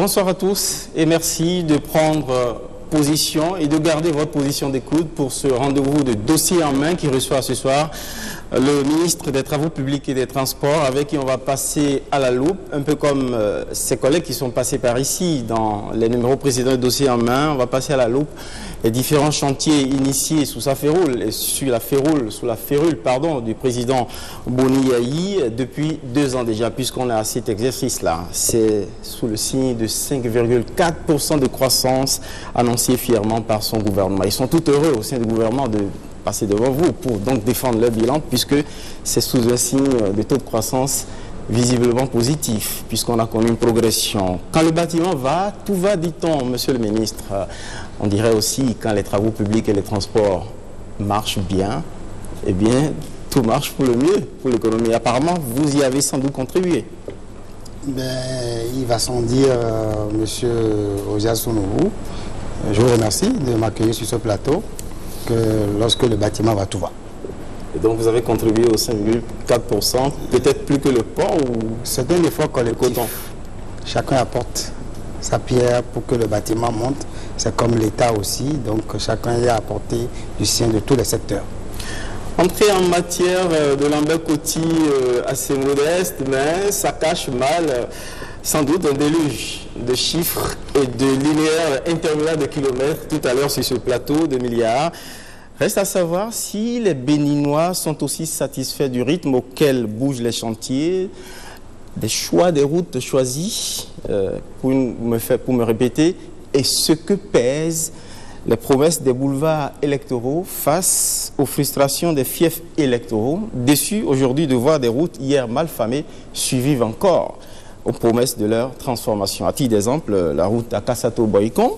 Bonsoir à tous et merci de prendre position et de garder votre position d'écoute pour ce rendez-vous de dossier en main qui reçoit ce soir le ministre des Travaux publics et des Transports, avec qui on va passer à la loupe, un peu comme ses collègues qui sont passés par ici dans les numéros précédents de dossier en main. On va passer à la loupe les différents chantiers initiés sous sa férule et sous la férule du président Boni Yayi depuis 2 ans déjà, puisqu'on est à cet exercice-là. C'est sous le signe de 5,4% de croissance annoncée fièrement par son gouvernement. Ils sont tout heureux au sein du gouvernement de passer devant vous pour donc défendre leur bilan, puisque c'est sous un signe de taux de croissance visiblement positif, puisqu'on a connu une progression. Quand le bâtiment va, tout va, dit-on, monsieur le ministre. On dirait aussi, quand les travaux publics et les transports marchent bien, eh bien, tout marche pour le mieux, pour l'économie. Apparemment, vous y avez sans doute contribué. Il va sans dire, monsieur Ozia Sonovu, je vous remercie de m'accueillir sur ce plateau, que lorsque le bâtiment va, tout va. Et donc vous avez contribué au 5,4%, peut-être plus que le port ou... C'est un effort collectif. Chacun apporte sa pierre pour que le bâtiment monte. C'est comme l'État aussi, donc chacun y a apporté du sien de tous les secteurs. Entrée en matière de Lambert Koti assez modeste, mais ça cache mal sans doute un déluge de chiffres et de linéaires interminables de kilomètres tout à l'heure sur ce plateau de milliards. Reste à savoir si les Béninois sont aussi satisfaits du rythme auquel bougent les chantiers, des choix des routes choisies, pour me répéter, et ce que pèsent les promesses des boulevards électoraux face aux frustrations des fiefs électoraux, déçus aujourd'hui de voir des routes hier mal famées survivre encore aux promesses de leur transformation. À titre d'exemple, la route à Kassato-Boycon,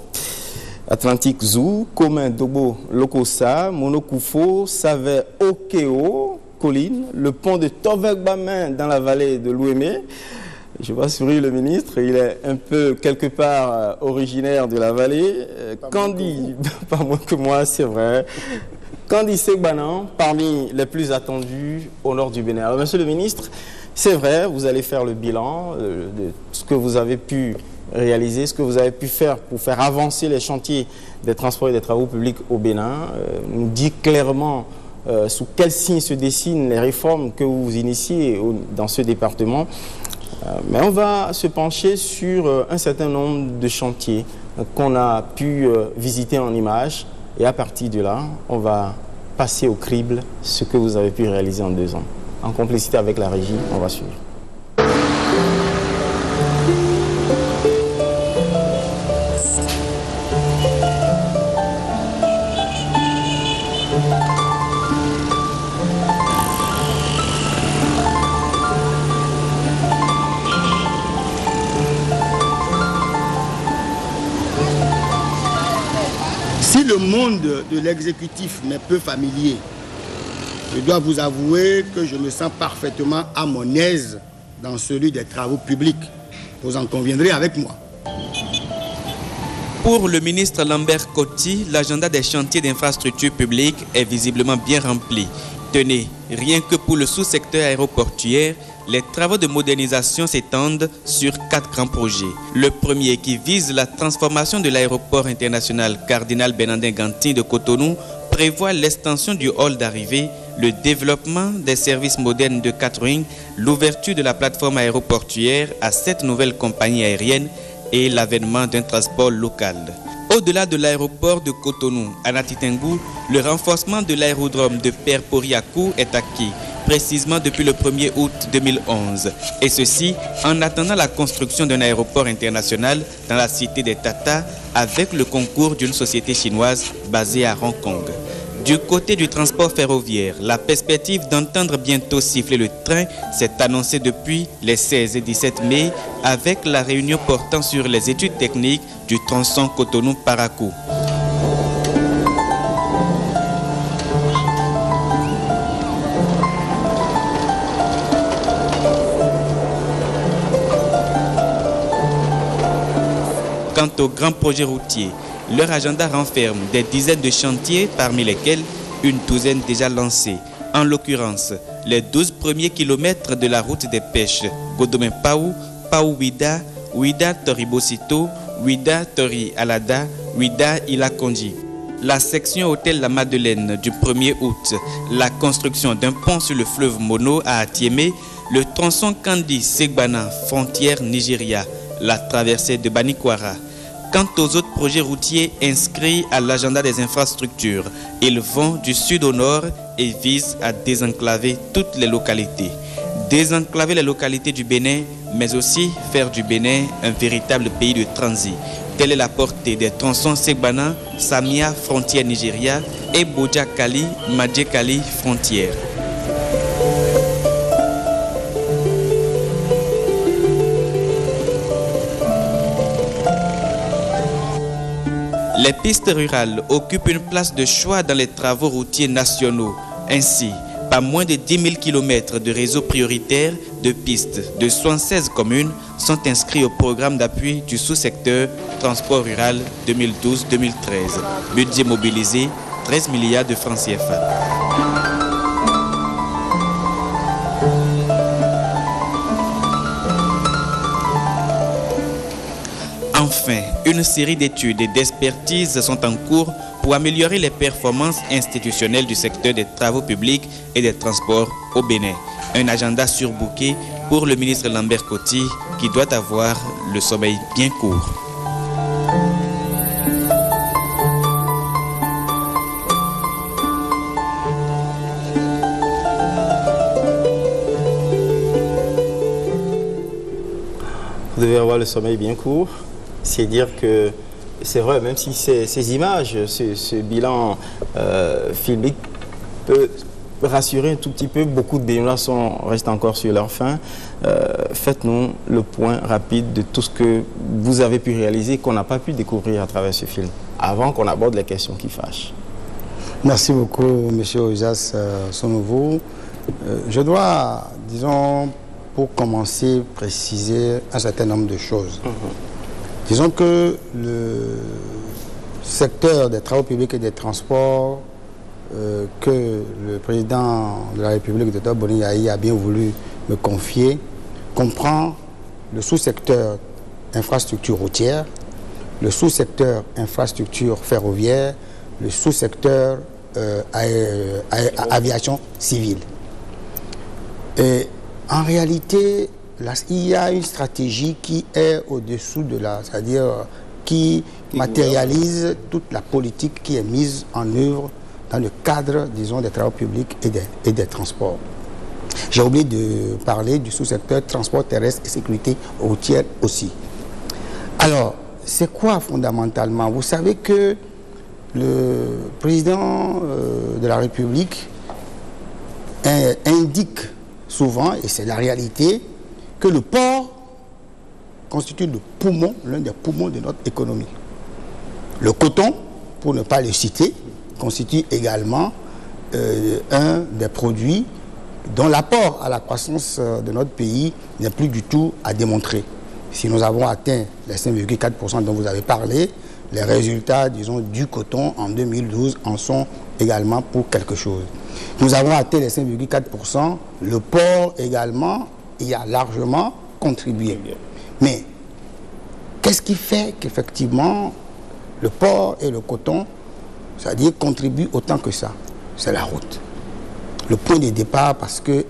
Atlantique Zoo, Commun Dobo Lokosa, Monokufo, Savé Okeo, Colline, le pont de Tovek-Bamin dans la vallée de l'Ouémé. Je vois sourire le ministre, il est un peu quelque part originaire de la vallée. Kandi, pas moins que moi, c'est vrai. Kandi Segbanan, parmi les plus attendus au nord du Bénin. Alors, monsieur le ministre, c'est vrai, vous allez faire le bilan de ce que vous avez pu réaliser, ce que vous avez pu faire pour faire avancer les chantiers des transports et des travaux publics au Bénin. Nous dit clairement sous quel signe se dessinent les réformes que vous initiez dans ce département. Mais on va se pencher sur un certain nombre de chantiers qu'on a pu visiter en images. Et à partir de là, on va passer au crible ce que vous avez pu réaliser en 2 ans. En complicité avec la régie, on va suivre. Si le monde de l'exécutif m'est peu familier, je dois vous avouer que je me sens parfaitement à mon aise dans celui des travaux publics. Vous en conviendrez avec moi. Pour le ministre Lambert Koti, l'agenda des chantiers d'infrastructures publiques est visiblement bien rempli. Tenez, rien que pour le sous-secteur aéroportuaire, les travaux de modernisation s'étendent sur 4 grands projets. Le premier, qui vise la transformation de l'aéroport international Cardinal Bernardin-Gantin de Cotonou, prévoit l'extension du hall d'arrivée, le développement des services modernes de catering, l'ouverture de la plateforme aéroportuaire à 7 nouvelles compagnies aériennes et l'avènement d'un transport local. Au-delà de l'aéroport de Cotonou, à Natitengu, le renforcement de l'aérodrome de Père-Poriakou est acquis, précisément depuis le 1er août 2011. Et ceci en attendant la construction d'un aéroport international dans la cité des Tata avec le concours d'une société chinoise basée à Hong Kong. Du côté du transport ferroviaire, la perspective d'entendre bientôt siffler le train s'est annoncée depuis les 16 et 17 mai avec la réunion portant sur les études techniques du tronçon Cotonou-Parakou. Quant aux grands projets routiers, leur agenda renferme des dizaines de chantiers, parmi lesquels une douzaine déjà lancés. En l'occurrence, les 12 premiers kilomètres de la route des pêches Godomé-Paou, Paou-Bida, Ouida Toribosito, Ouida Tori Alada, Ouida Ilakonji. La section hôtel La Madeleine du 1er août, la construction d'un pont sur le fleuve Mono à Atiémé, le tronçon Kandi-Segbana, frontière Nigeria, la traversée de Banikwara. Quant aux autres projets routiers inscrits à l'agenda des infrastructures, ils vont du sud au nord et visent à désenclaver toutes les localités. Désenclaver les localités du Bénin, mais aussi faire du Bénin un véritable pays de transit. Telle est la portée des tronçons Segbana, Samia, frontière Nigeria, et Boja-Kali, Madje-Kali, frontière. Les pistes rurales occupent une place de choix dans les travaux routiers nationaux. Ainsi, pas moins de 10 000 km de réseaux prioritaires de pistes de 76 communes sont inscrits au programme d'appui du sous-secteur transport rural 2012-2013. Budget mobilisé, 13 milliards de francs CFA. Enfin, une série d'études et d'expertises sont en cours pour améliorer les performances institutionnelles du secteur des travaux publics et des transports au Bénin. Un agenda surbooké pour le ministre Lambert Koti qui doit avoir le sommeil bien court. Vous devez avoir le sommeil bien court. C'est dire que c'est vrai, même si ces images, ce bilan filmique peut rassurer un tout petit peu, beaucoup de Béninois restent encore sur leur faim. Faites-nous le point rapide de tout ce que vous avez pu réaliser, qu'on n'a pas pu découvrir à travers ce film, avant qu'on aborde les questions qui fâchent. Merci beaucoup, M. Ojas Sonovo. Je dois, disons, pour commencer, préciser un certain nombre de choses. Disons que le secteur des travaux publics et des transports que le président de la République, Dr Boni Yahi, a bien voulu me confier comprend le sous-secteur infrastructure routière, le sous-secteur infrastructure ferroviaire, le sous-secteur aviation civile. Et en réalité, il y a une stratégie qui est au-dessous de la, c'est-à-dire qui matérialise toute la politique qui est mise en œuvre dans le cadre, disons, des travaux publics et des transports. J'ai oublié de parler du sous-secteur transport terrestre et sécurité routière aussi. Alors, c'est quoi fondamentalement? Vous savez que le président de la République indique souvent, et c'est la réalité, que le port constitue le poumon, l'un des poumons de notre économie. Le coton, pour ne pas le citer, constitue également un des produits dont l'apport à la croissance de notre pays n'est plus du tout à démontrer. Si nous avons atteint les 5,4% dont vous avez parlé, les résultats, disons, du coton en 2012 en sont également pour quelque chose. Nous avons atteint les 5,4%, le port également y a largement contribué. Mais qu'est-ce qui fait qu'effectivement le port et le coton, c'est-à-dire contribuent autant que ça? C'est la route. Le point de départ, parce que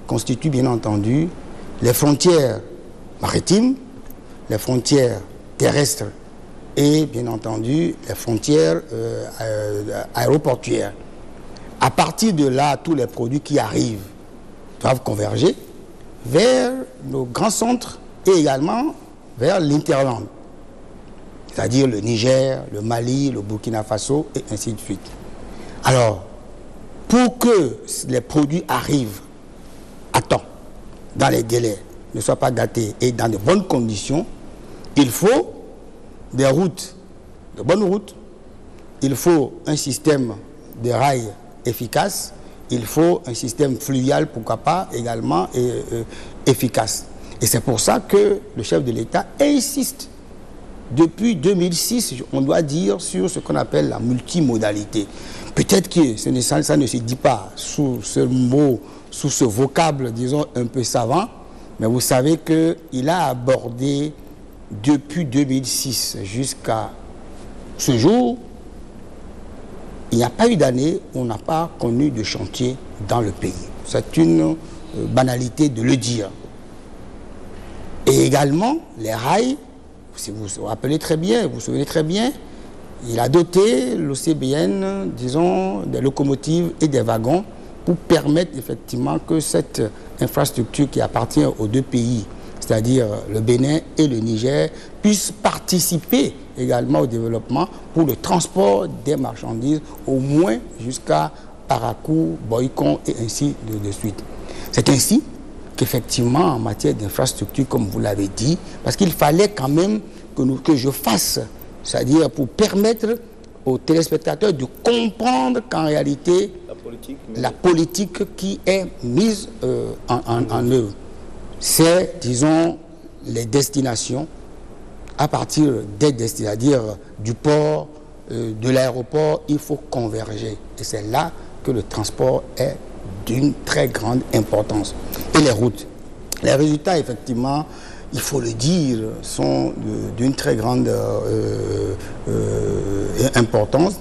constitue bien entendu les frontières maritimes, les frontières terrestres et bien entendu les frontières aéroportuaires. À partir de là, tous les produits qui arrivent doivent converger vers nos grands centres et également vers l'interland, c'est-à-dire le Niger, le Mali, le Burkina Faso et ainsi de suite. Alors, pour que les produits arrivent à temps, dans les délais, ne soient pas gâtés et dans de bonnes conditions, il faut des routes, de bonnes routes, il faut un système de rails efficace, il faut un système fluvial, pourquoi pas, également efficace. Et c'est pour ça que le chef de l'État insiste, depuis 2006, on doit dire, sur ce qu'on appelle la multimodalité. Peut-être que ça ne se dit pas sous ce mot, sous ce vocable, disons, un peu savant, Mais vous savez qu'il a abordé depuis 2006 jusqu'à ce jour, il n'y a pas eu d'année où on n'a pas connu de chantier dans le pays. C'est une banalité de le dire. Et également, les rails, si vous vous rappelez très bien, vous vous souvenez très bien, il a doté l'OCBN, disons, des locomotives et des wagons pour permettre effectivement que cette infrastructure qui appartient aux deux pays, c'est-à-dire le Bénin et le Niger, puisse participer également au développement pour le transport des marchandises, au moins jusqu'à Parakou, Boycon et ainsi de suite. C'est ainsi qu'effectivement, en matière d'infrastructure, comme vous l'avez dit, parce qu'il fallait quand même que je fasse, c'est-à-dire pour permettre aux téléspectateurs de comprendre qu'en réalité, la politique qui est mise en œuvre, c'est, disons, les destinations, à partir des destinations, c'est-à-dire du port, de l'aéroport, il faut converger. Et c'est là que le transport est d'une très grande importance. Et les routes. Les résultats, effectivement, il faut le dire, sont d'une très grande importance.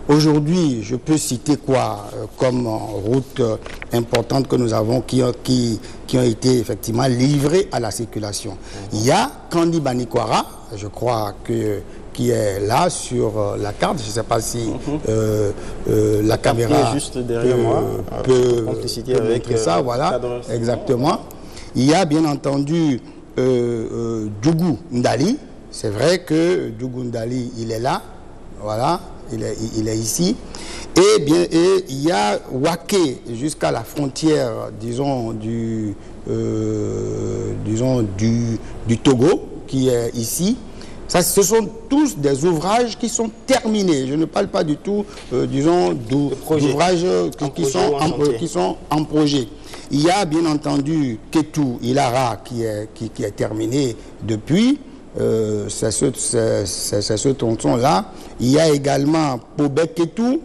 Aujourd'hui, je peux citer quoi comme routes importantes que nous avons qui ont été effectivement livrées à la circulation. Il y a Kandi-Banikwara, je crois qui est là sur la carte. Je ne sais pas si la caméra juste derrière moi, peut avec ça. Voilà, exactement. Il y a bien entendu Djougou Ndali. C'est vrai que Djougou Ndali, il est là. Voilà, il est ici. Et il y a Waké jusqu'à la frontière, disons, du Togo, qui est ici. Ça, ce sont tous des ouvrages qui sont terminés. Je ne parle pas du tout, disons, d'ouvrages qui sont en projet. Il y a bien entendu Ketou Ilara qui est terminé depuis. C'est ce tronçon-là. Il y a également Pobek Ketou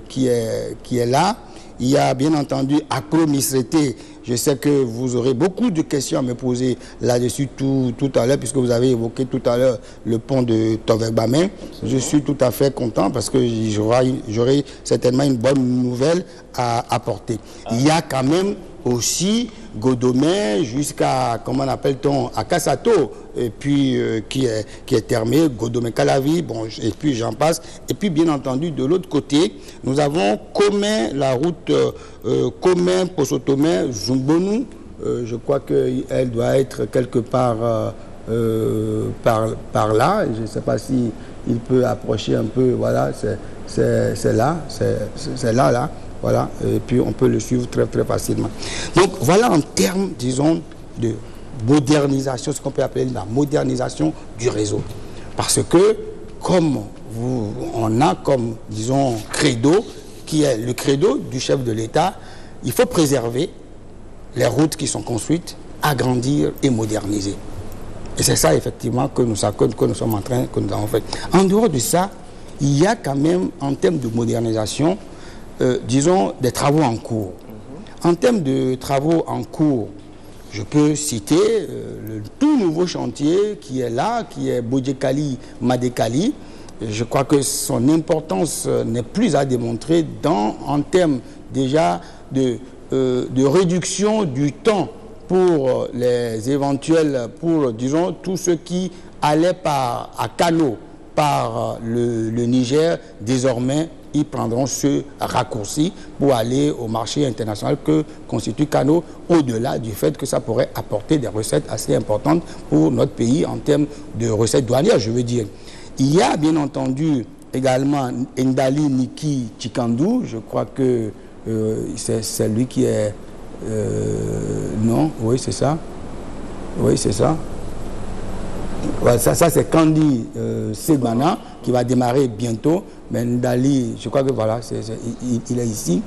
qui est là. Il y a bien entendu Akro Misrete. Je sais que vous aurez beaucoup de questions à me poser là-dessus tout à l'heure, puisque vous avez évoqué tout à l'heure le pont de Tovek-Bamin. Je suis tout à fait content parce que j'aurai certainement une bonne nouvelle à apporter. Il y a quand même aussi Godomé jusqu'à, comment appelle-t-on, à Kassato, et puis qui est terminé, Godomé-Calavi, bon, et puis j'en passe. Et puis bien entendu, de l'autre côté, nous avons Comé, la route Comé, Posotomé, Zumbonu. Je crois qu'elle doit être quelque part par là. Je ne sais pas si il peut approcher un peu, voilà, c'est là, c'est là. Voilà, et puis on peut le suivre très très facilement. Donc voilà en termes, disons, de modernisation, ce qu'on peut appeler la modernisation du réseau. Parce que comme on a comme, disons, credo, qui est le credo du chef de l'État, il faut préserver les routes qui sont construites, agrandir et moderniser. Et c'est ça effectivement que nous sommes en train, que nous avons fait. En dehors de ça, il y a quand même, en termes de modernisation, disons, des travaux en cours. En termes de travaux en cours, je peux citer le tout nouveau chantier qui est là, qui est Bodjekali-Madekali. Je crois que son importance n'est plus à démontrer en termes déjà de réduction du temps pour les éventuels, pour, disons, tous ceux qui allaient à canot par le Niger, désormais ils prendront ce raccourci pour aller au marché international que constitue Kano, au-delà du fait que ça pourrait apporter des recettes assez importantes pour notre pays en termes de recettes douanières, je veux dire. Il y a bien entendu également Ndali Niki Chikandu, je crois que c'est lui qui est... non, oui c'est ça. Oui c'est ça. Ouais, ça c'est Kandi Segbana qui va démarrer bientôt. Mais Ndali, je crois que voilà, il est ici,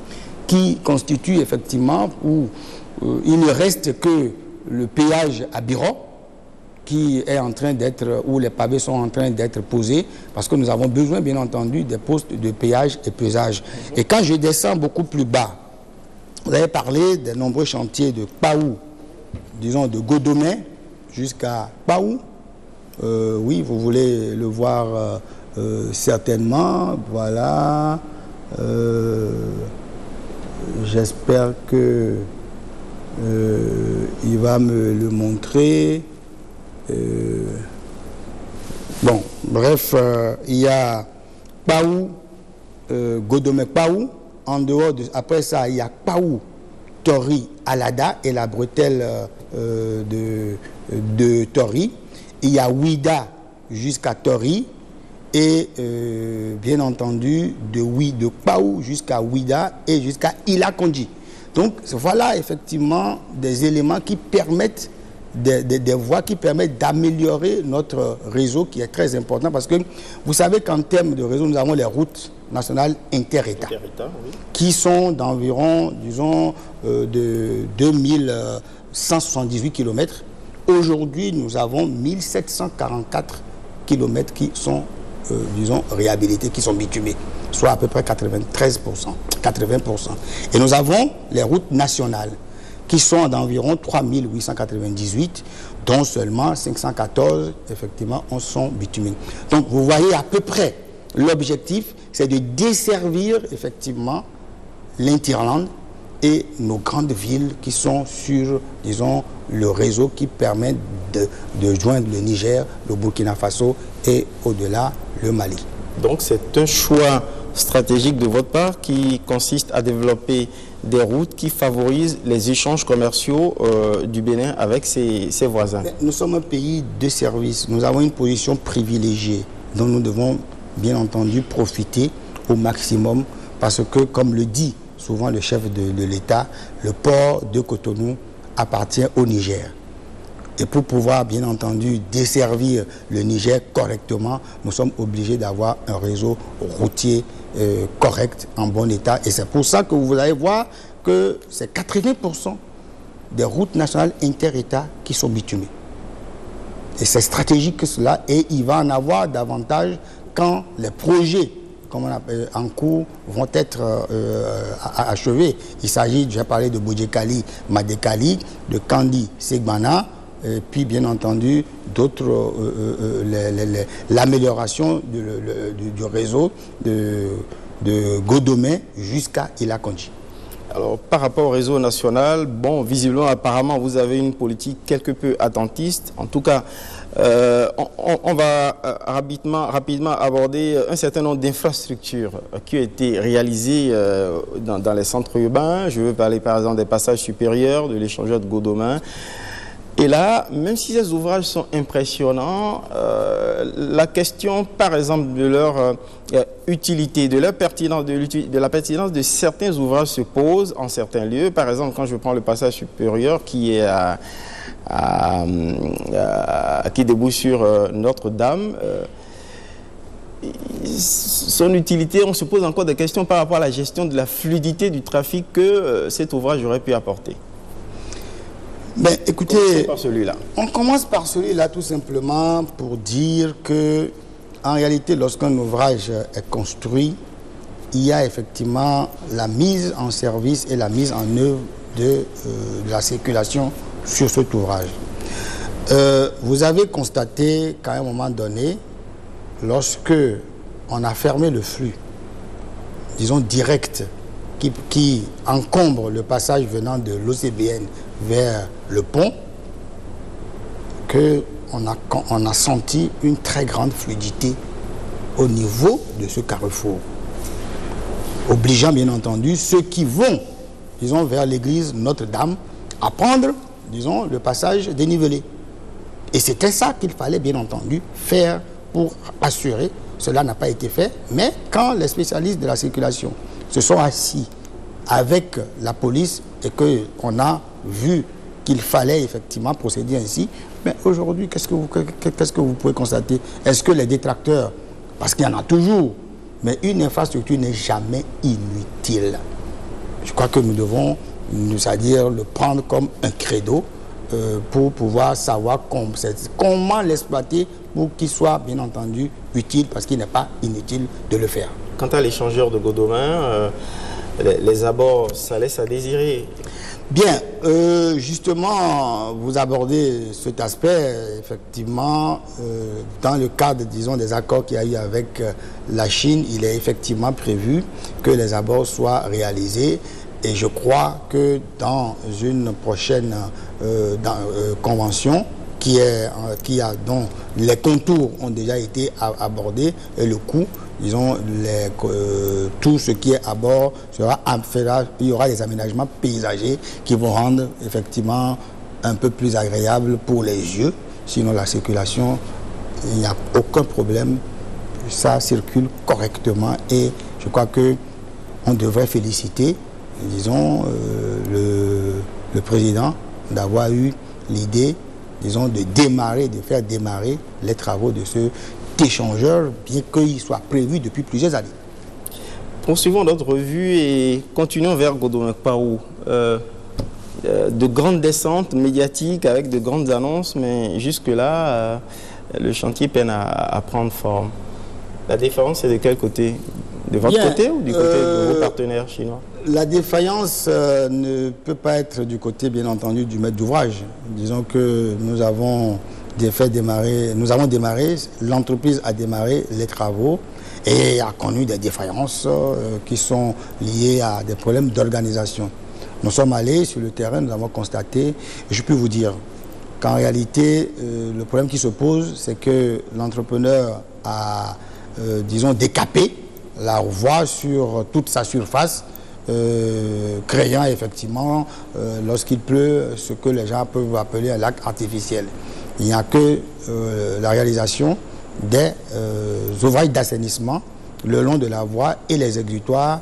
qui constitue effectivement où il ne reste que le péage à Biro, qui est en train d'être, où les pavés sont en train d'être posés, parce que nous avons besoin bien entendu des postes de péage et pesage. Et quand je descends beaucoup plus bas, vous avez parlé des nombreux chantiers de Paou, disons, de Godomé jusqu'à Paou. Oui, vous voulez le voir certainement. Voilà. J'espère que il va me le montrer. Bon, bref, il y a Paou, Godomé Paou. En dehors de, après ça, il y a Paou, Tori, Alada et la bretelle de Tori. Il y a Ouida jusqu'à Tori et bien entendu de Paou jusqu'à Ouida et jusqu'à Ilakonji. Donc voilà effectivement des éléments qui permettent, des voies qui permettent d'améliorer notre réseau qui est très important parce que vous savez qu'en termes de réseau, nous avons les routes nationales inter-États oui, qui sont d'environ, disons, de 2178 km. Aujourd'hui, nous avons 1744 km qui sont, disons, réhabilités, qui sont bitumés, soit à peu près 93%, 80%. Et nous avons les routes nationales qui sont d'environ 3898, dont seulement 514, effectivement, en sont bitumés. Donc, vous voyez à peu près, l'objectif, c'est de desservir, effectivement, l'Interland et nos grandes villes qui sont sur, disons, le réseau qui permet de joindre le Niger, le Burkina Faso et au-delà, le Mali. Donc, c'est un choix stratégique de votre part qui consiste à développer des routes qui favorisent les échanges commerciaux du Bénin avec ses voisins. Nous sommes un pays de service. Nous avons une position privilégiée dont nous devons bien entendu profiter au maximum parce que, comme le dit souvent le chef de l'État, le port de Cotonou appartient au Niger. Et pour pouvoir, bien entendu, desservir le Niger correctement, nous sommes obligés d'avoir un réseau routier correct, en bon état. Et c'est pour ça que vous allez voir que c'est 80% des routes nationales inter-États qui sont bitumées. Et c'est stratégique que cela, et il va en avoir davantage quand les projets, comme on appelle, en cours vont être achevés. Il s'agit, j'ai parlé de Bodjekali, Madekali, de Kandi, Segbana, et puis bien entendu d'autres, l'amélioration du réseau de Godomé jusqu'à Ilakonji. Alors, par rapport au réseau national, bon, visiblement, apparemment, vous avez une politique quelque peu attentiste. En tout cas, on va rapidement aborder un certain nombre d'infrastructures qui ont été réalisées dans les centres urbains. Je veux parler, par exemple, des passages supérieurs, de l'échangeur de Godomé. Et là, même si ces ouvrages sont impressionnants, la question, par exemple, de leur utilité, de leur pertinence, de la pertinence de certains ouvrages se pose en certains lieux. Par exemple, quand je prends le passage supérieur qui est qui débouche sur Notre-Dame, son utilité, on se pose encore des questions par rapport à la gestion de la fluidité du trafic que cet ouvrage aurait pu apporter. Ben, écoutez, on commence par celui-là tout simplement pour dire que, en réalité, lorsqu'un ouvrage est construit, il y a effectivement la mise en service et la mise en œuvre de la circulation sur cet ouvrage. Vous avez constaté qu'à un moment donné, lorsque on a fermé le flux, disons direct, qui encombre le passage venant de l'OCBN vers le pont, qu'on a senti une très grande fluidité au niveau de ce carrefour, obligeant bien entendu ceux qui vont, disons, vers l'église Notre-Dame à prendre, disons, le passage dénivelé. Et c'était ça qu'il fallait bien entendu faire pour assurer. Cela n'a pas été fait, mais quand les spécialistes de la circulation se sont assis avec la police et qu'on a vu qu'il fallait effectivement procéder ainsi, mais aujourd'hui, qu'est-ce que vous pouvez constater? Est-ce que les détracteurs, parce qu'il y en a toujours, mais une infrastructure n'est jamais inutile. Je crois que nous devons, c'est-à-dire le prendre comme un credo pour pouvoir savoir comment l'exploiter pour qu'il soit bien entendu utile, parce qu'il n'est pas inutile de le faire. Quant à l'échangeur de Godomé, les abords, ça laisse à désirer. Bien, justement, vous abordez cet aspect, effectivement, dans le cadre, disons, des accords qu'il y a eu avec la Chine, il est effectivement prévu que les abords soient réalisés. Et je crois que dans une prochaine convention, dont les contours ont déjà été abordés et le coût, disons, tout ce qui est à bord il y aura des aménagements paysagers qui vont rendre effectivement un peu plus agréable pour les yeux. Sinon la circulation, il n'y a aucun problème, ça circule correctement et je crois que on devrait féliciter, disons, le président d'avoir eu l'idée, disons, de faire démarrer les travaux de ce échangeur, bien qu'il soit prévu depuis plusieurs années. Poursuivons notre revue et continuons vers Godomekpaou. De grandes descentes médiatiques avec de grandes annonces, mais jusque-là, le chantier peine à prendre forme. La défaillance est de quel côté? De votre côté ou du côté de vos partenaires chinois? La défaillance ne peut pas être du côté, bien entendu, du maître d'ouvrage. Disons que nous avons démarré, l'entreprise a démarré les travaux et a connu des défaillances qui sont liées à des problèmes d'organisation. Nous sommes allés sur le terrain, nous avons constaté, et je peux vous dire qu'en réalité, le problème qui se pose, c'est que l'entrepreneur a, disons, décapé la voie sur toute sa surface, créant effectivement, lorsqu'il pleut, ce que les gens peuvent appeler un lac artificiel. Il n'y a que la réalisation des ouvrages d'assainissement le long de la voie et les exutoires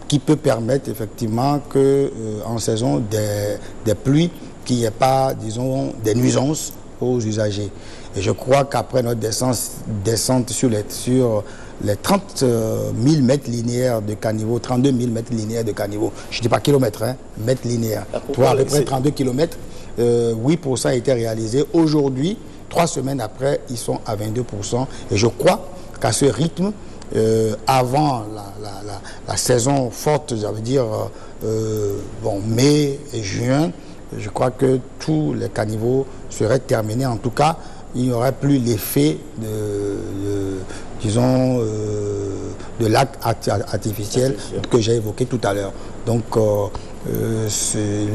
qui peut permettre effectivement qu'en saison des pluies, qu'il n'y ait pas, disons, des nuisances aux usagers. Et je crois qu'après notre descente sur les 30 000 mètres linéaires de caniveau, 32 000 mètres linéaires de caniveau, je ne dis pas kilomètres, hein, mètres linéaires, à peu près 32 kilomètres, 8% a été réalisé. Aujourd'hui, 3 semaines après, ils sont à 22%. Et je crois qu'à ce rythme, avant la saison forte, ça veut dire mai et juin, je crois que tous les caniveaux seraient terminés. En tout cas, il n'y aurait plus l'effet disons, de lac artificiel que j'ai évoqué tout à l'heure. Donc,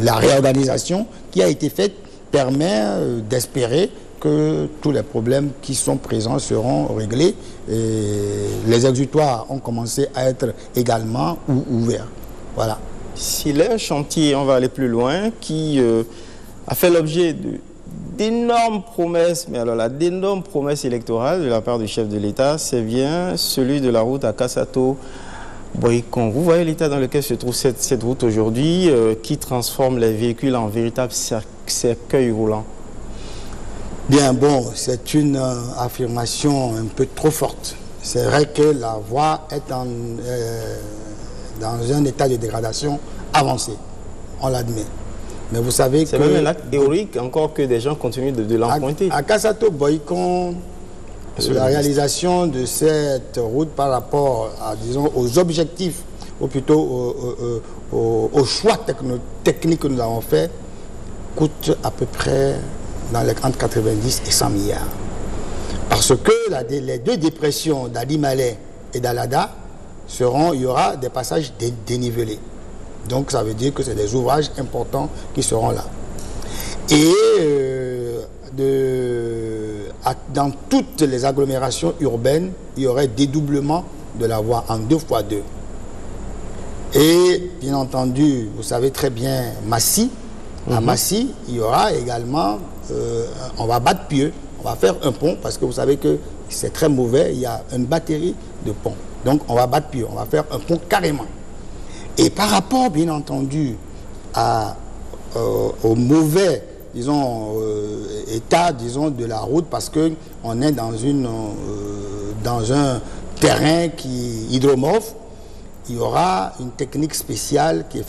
la réorganisation qui a été faite permet d'espérer que tous les problèmes qui sont présents seront réglés. Et les exutoires ont commencé à être également ouverts. Voilà. S'il est un chantier, on va aller plus loin, qui a fait l'objet d'énormes promesses, mais alors là, d'énormes promesses électorales de la part du chef de l'État, c'est bien celui de la route à Kassato-Boycon. Vous voyez l'état dans lequel se trouve cette route aujourd'hui, qui transforme les véhicules en véritables cercueils roulants. Bien, bon, c'est une affirmation un peu trop forte. C'est vrai que la voie est dans un état de dégradation avancé, on l'admet. Mais vous savez que... C'est même un acte théorique, encore que des gens continuent de l'emprunter. À Kassato-Boycon, la réalisation de cette route par rapport à, disons, aux objectifs, ou plutôt au choix technique que nous avons fait, coûte à peu près entre 90 et 100 milliards. Parce que les deux dépressions d'Ali-Malais et d'Alada il y aura des passages dénivelés. Donc ça veut dire que c'est des ouvrages importants qui seront là. Et dans toutes les agglomérations urbaines, il y aurait dédoublement de la voie en 2x2. Et bien entendu, vous savez très bien, Massy, à Massy, il y aura également, on va battre pieux, on va faire un pont, parce que vous savez que c'est très mauvais, il y a une batterie de ponts. Donc on va battre pieux, on va faire un pont carrément. Et par rapport, bien entendu, au mauvais, disons, état, disons, de la route, parce qu'on est dans un terrain hydromorphe, il y aura une technique spéciale qui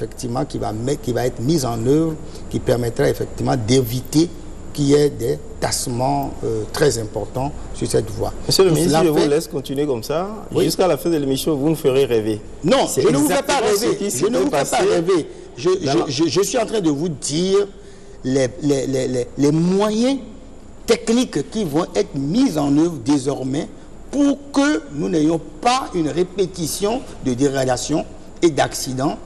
va être mise en œuvre, qui permettra effectivement d'éviter qu'il y ait des tassements très importants sur cette voie. Monsieur le ministre, je vous laisse continuer comme ça. Oui. Jusqu'à la fin de l'émission, vous nous ferez rêver. Non, je ne vous fais pas rêver. Je ne vous fais pas rêver. Je suis en train de vous dire les moyens techniques qui vont être mis en œuvre désormais pour que nous n'ayons pas une répétition de dégradation et d'accidents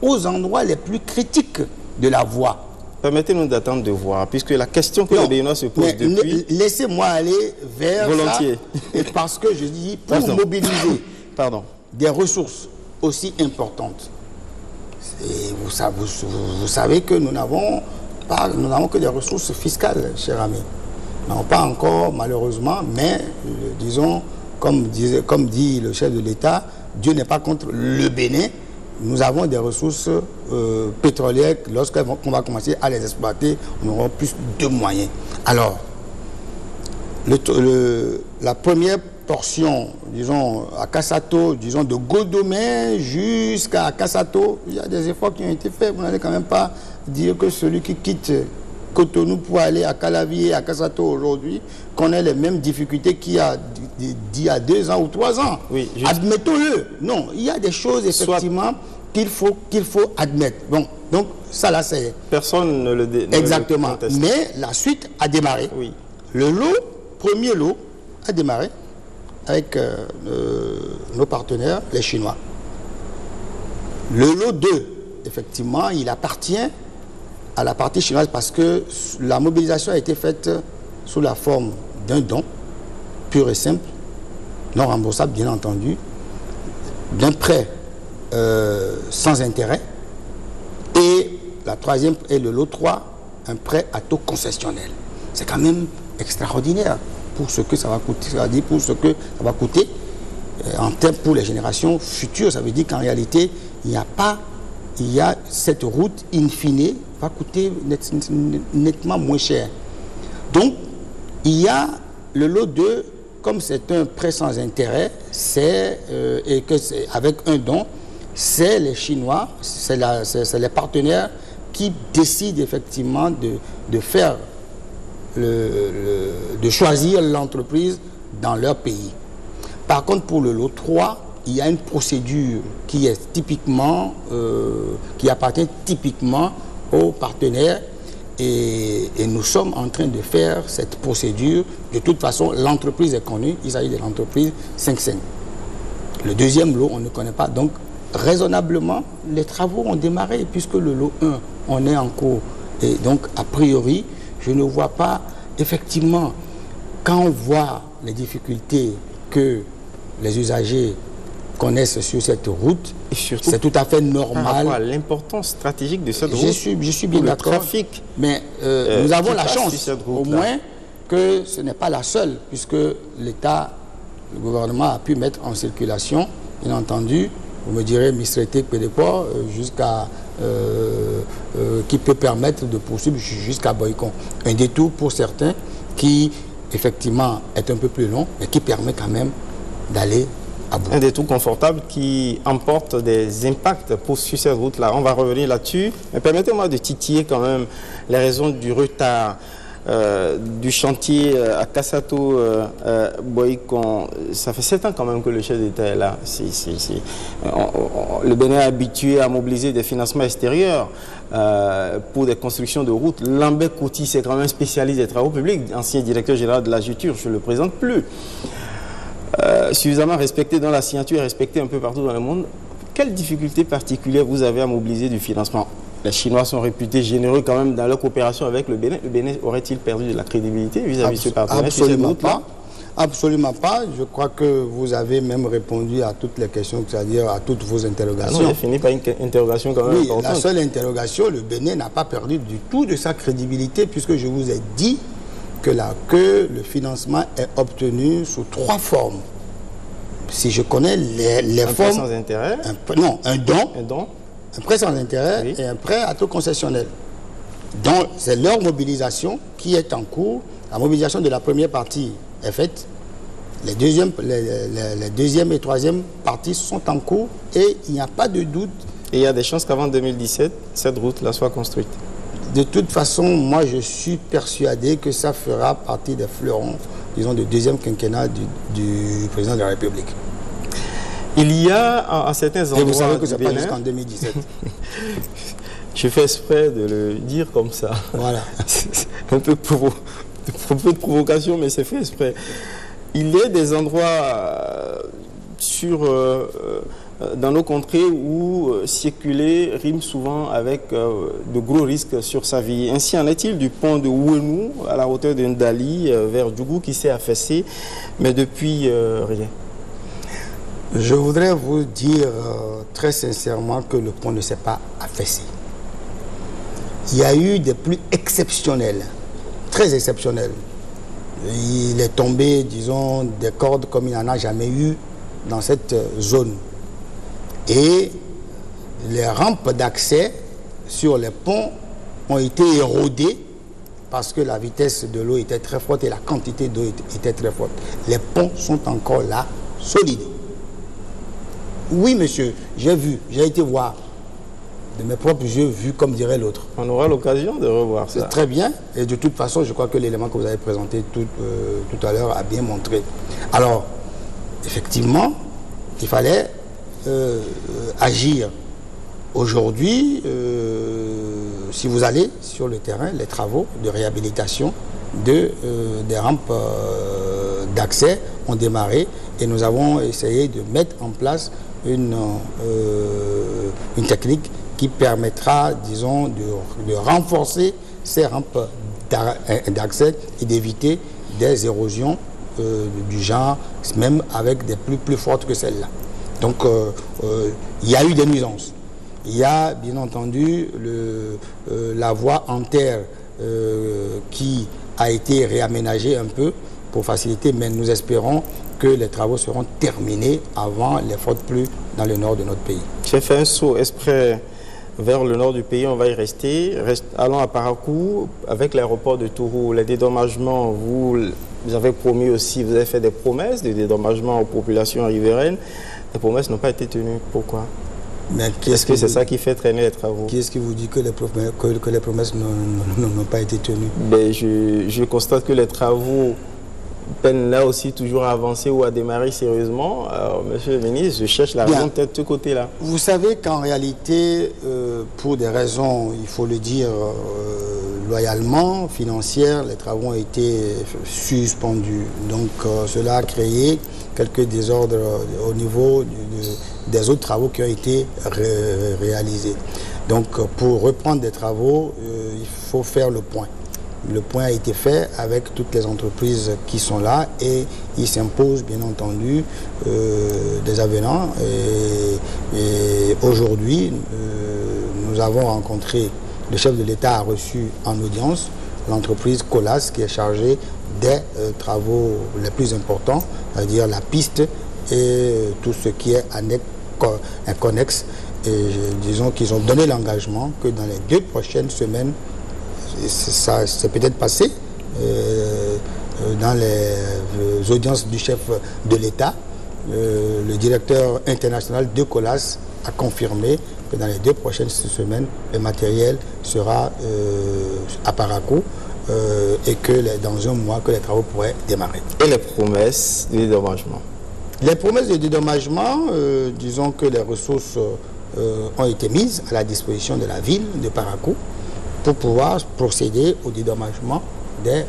aux endroits les plus critiques de la voie. Permettez-nous d'attendre de voir, puisque la question que les Béninois se posent depuis... Laissez-moi aller vers volontiers. Ça, parce que je dis, pour mobiliser des ressources aussi importantes, vous savez que nous n'avons que des ressources fiscales, cher ami. Nous n'avons pas encore, malheureusement, mais disons, comme dit le chef de l'État, Dieu n'est pas contre le Bénin. Nous avons des ressources pétrolières. Lorsqu'on va commencer à les exploiter, on aura plus de moyens. Alors, la première portion, disons, à Kassato, disons, de Godomé jusqu'à Kassato, il y a des efforts qui ont été faits. Vous n'allez quand même pas dire que celui qui quitte Cotonou pour aller à Calavier, à Kassato aujourd'hui, connaît les mêmes difficultés qu'il y a 2 ans ou 3 ans. Oui, admettons-le. Non, il y a des choses effectivement qu'il faut admettre. Bon, donc ça là c'est... Personne ne le exactement. Mais la suite a démarré. Oui. Le premier lot a démarré avec nos partenaires, les Chinois. Le lot 2, effectivement, il appartient à la partie chinoise parce que la mobilisation a été faite sous la forme d'un don pur et simple, non remboursable bien entendu, d'un prêt sans intérêt, et la troisième et le lot 3, un prêt à taux concessionnel. C'est quand même extraordinaire pour ce que ça va coûter, c'est-à-dire pour ce que ça va coûter en termes pour les générations futures. Ça veut dire qu'en réalité, il y a cette route in fine va coûter nettement moins cher. Donc, il y a le lot 2, comme c'est un prêt sans intérêt, et que c'est avec un don, c'est les Chinois, c'est les partenaires qui décident effectivement de faire, de choisir l'entreprise dans leur pays. Par contre, pour le lot 3, il y a une procédure qui est typiquement, qui appartient typiquement aux partenaires, et nous sommes en train de faire cette procédure. De toute façon, l'entreprise est connue, il s'agit de l'entreprise 5 Le deuxième lot, on ne connaît pas. Donc, raisonnablement, les travaux ont démarré, puisque le lot 1, on est en cours. Et donc, a priori, je ne vois pas, effectivement, quand on voit les difficultés que les usagers connaissent sur cette route, c'est tout à fait normal. L'importance stratégique de cette route. Je suis bien d'accord. Trafic. Mais nous avons la chance, au moins, que ce n'est pas la seule, puisque l'État, le gouvernement a pu mettre en circulation, bien entendu, vous me direz, Misreté Pédéport, jusqu'à qui peut permettre de poursuivre jusqu'à Boycon. Un détour pour certains qui, effectivement, est un peu plus long, mais qui permet quand même d'aller à bout. Un détour confortable qui emporte des impacts sur cette route-là. On va revenir là-dessus. Mais permettez-moi de titiller quand même les raisons du retard du chantier à Kassato, Boycon. Ça fait 7 ans quand même que le chef d'État est là. Le Bénin est habitué à mobiliser des financements extérieurs pour des constructions de routes. Lambert Kouti, c'est quand même spécialiste des travaux publics, ancien directeur général de la Juture, je ne le présente plus. Suffisamment respecté dans la signature et respecté un peu partout dans le monde. Quelles difficultés particulières vous avez à mobiliser du financement? Les Chinois sont réputés généreux quand même dans leur coopération avec le Bénin. Le Bénin aurait-il perdu de la crédibilité vis-à-vis de ce partenaire? Absolument pas. Absolument pas. Je crois que vous avez même répondu à toutes les questions, c'est-à-dire à toutes vos interrogations. J'ai fini par une interrogation quand même importante. La seule interrogation, le Bénin n'a pas perdu du tout de sa crédibilité, puisque je vous ai dit que le financement est obtenu sous 3 formes. Si je connais les formes... Un prêt sans intérêt. Un don. Un prêt sans intérêt, oui. Et un prêt à taux concessionnel. Donc, c'est leur mobilisation qui est en cours. La mobilisation de la première partie est faite. Les deuxième et troisième parties sont en cours et il n'y a pas de doute. Et il y a des chances qu'avant 2017, cette route-là soit construite. De toute façon, moi, je suis persuadé que ça fera partie des fleurons, disons, du deuxième quinquennat du président de la République. Il y a à certains endroits... Et vous savez que ce n'est pas jusqu'en 2017. Je fais exprès de le dire comme ça. Voilà. Un peu de provocation, mais c'est fait exprès. Il y a des endroits dans nos contrées où circuler rime souvent avec de gros risques sur sa vie. Ainsi en est-il du pont de Ouenou à la hauteur de Ndali vers Djougou qui s'est affaissé, mais depuis rien. Je voudrais vous dire très sincèrement que le pont ne s'est pas affaissé. Il y a eu des pluies exceptionnelles, très exceptionnelles. Il est tombé, disons, des cordes comme il n'y en a jamais eu dans cette zone. Et les rampes d'accès sur les ponts ont été érodées parce que la vitesse de l'eau était très forte et la quantité d'eau était très forte. Les ponts sont encore là, solides. Oui, monsieur, j'ai vu, j'ai été voir. De mes propres yeux, vu comme dirait l'autre. On aura l'occasion de revoir ça. C'est très bien. Et de toute façon, je crois que l'élément que vous avez présenté tout à l'heure a bien montré. Alors, effectivement, il fallait agir. Aujourd'hui, si vous allez sur le terrain, les travaux de réhabilitation des rampes d'accès ont démarré et nous avons essayé de mettre en place une technique qui permettra, disons, de renforcer ces rampes d'accès et d'éviter des érosions du genre, même avec des pluies plus fortes que celle-là. Donc, il y a eu des nuisances. Il y a, bien entendu, la voie en terre qui a été réaménagée un peu pour faciliter, mais nous espérons que les travaux seront terminés avant les fortes pluies dans le nord de notre pays. J'ai fait un saut exprès vers le nord du pays, on va y rester. Allons à Parakou, avec l'aéroport de Tourou, les dédommagements, vous avez promis aussi, vous avez fait des promesses de dédommagement aux populations riveraines. Les promesses n'ont pas été tenues. Pourquoi? Est-ce que c'est ça qui fait traîner les travaux? Qui est-ce qui vous dit que les promesses n'ont pas été tenues? Ben, je constate que les travaux peinent là aussi toujours à avancer ou à démarrer sérieusement. Alors, monsieur le ministre, je cherche la raison peut-être de ce côté-là. Vous savez qu'en réalité, pour des raisons, il faut le dire loyalement, financières, les travaux ont été suspendus. Donc cela a créé quelques désordres au niveau des autres travaux qui ont été réalisés. Donc pour reprendre des travaux, il faut faire le point. Le point a été fait avec toutes les entreprises qui sont là et il s'impose bien entendu des avenants. Et aujourd'hui, nous avons rencontré, le chef de l'État a reçu en audience l'entreprise Colas qui est chargée des travaux les plus importants, c'est-à-dire la piste et tout ce qui est connexe. Et disons qu'ils ont donné l'engagement que dans les 2 prochaines semaines, ça s'est peut-être passé dans les audiences du chef de l'État. Le directeur international de Colas a confirmé que dans les 2 prochaines semaines, le matériel sera à Parakou et que dans un mois, que les travaux pourraient démarrer. Et les promesses de dédommagement? Les promesses de dédommagement, disons que les ressources ont été mises à la disposition de la ville de Parakou pour pouvoir procéder au dédommagement des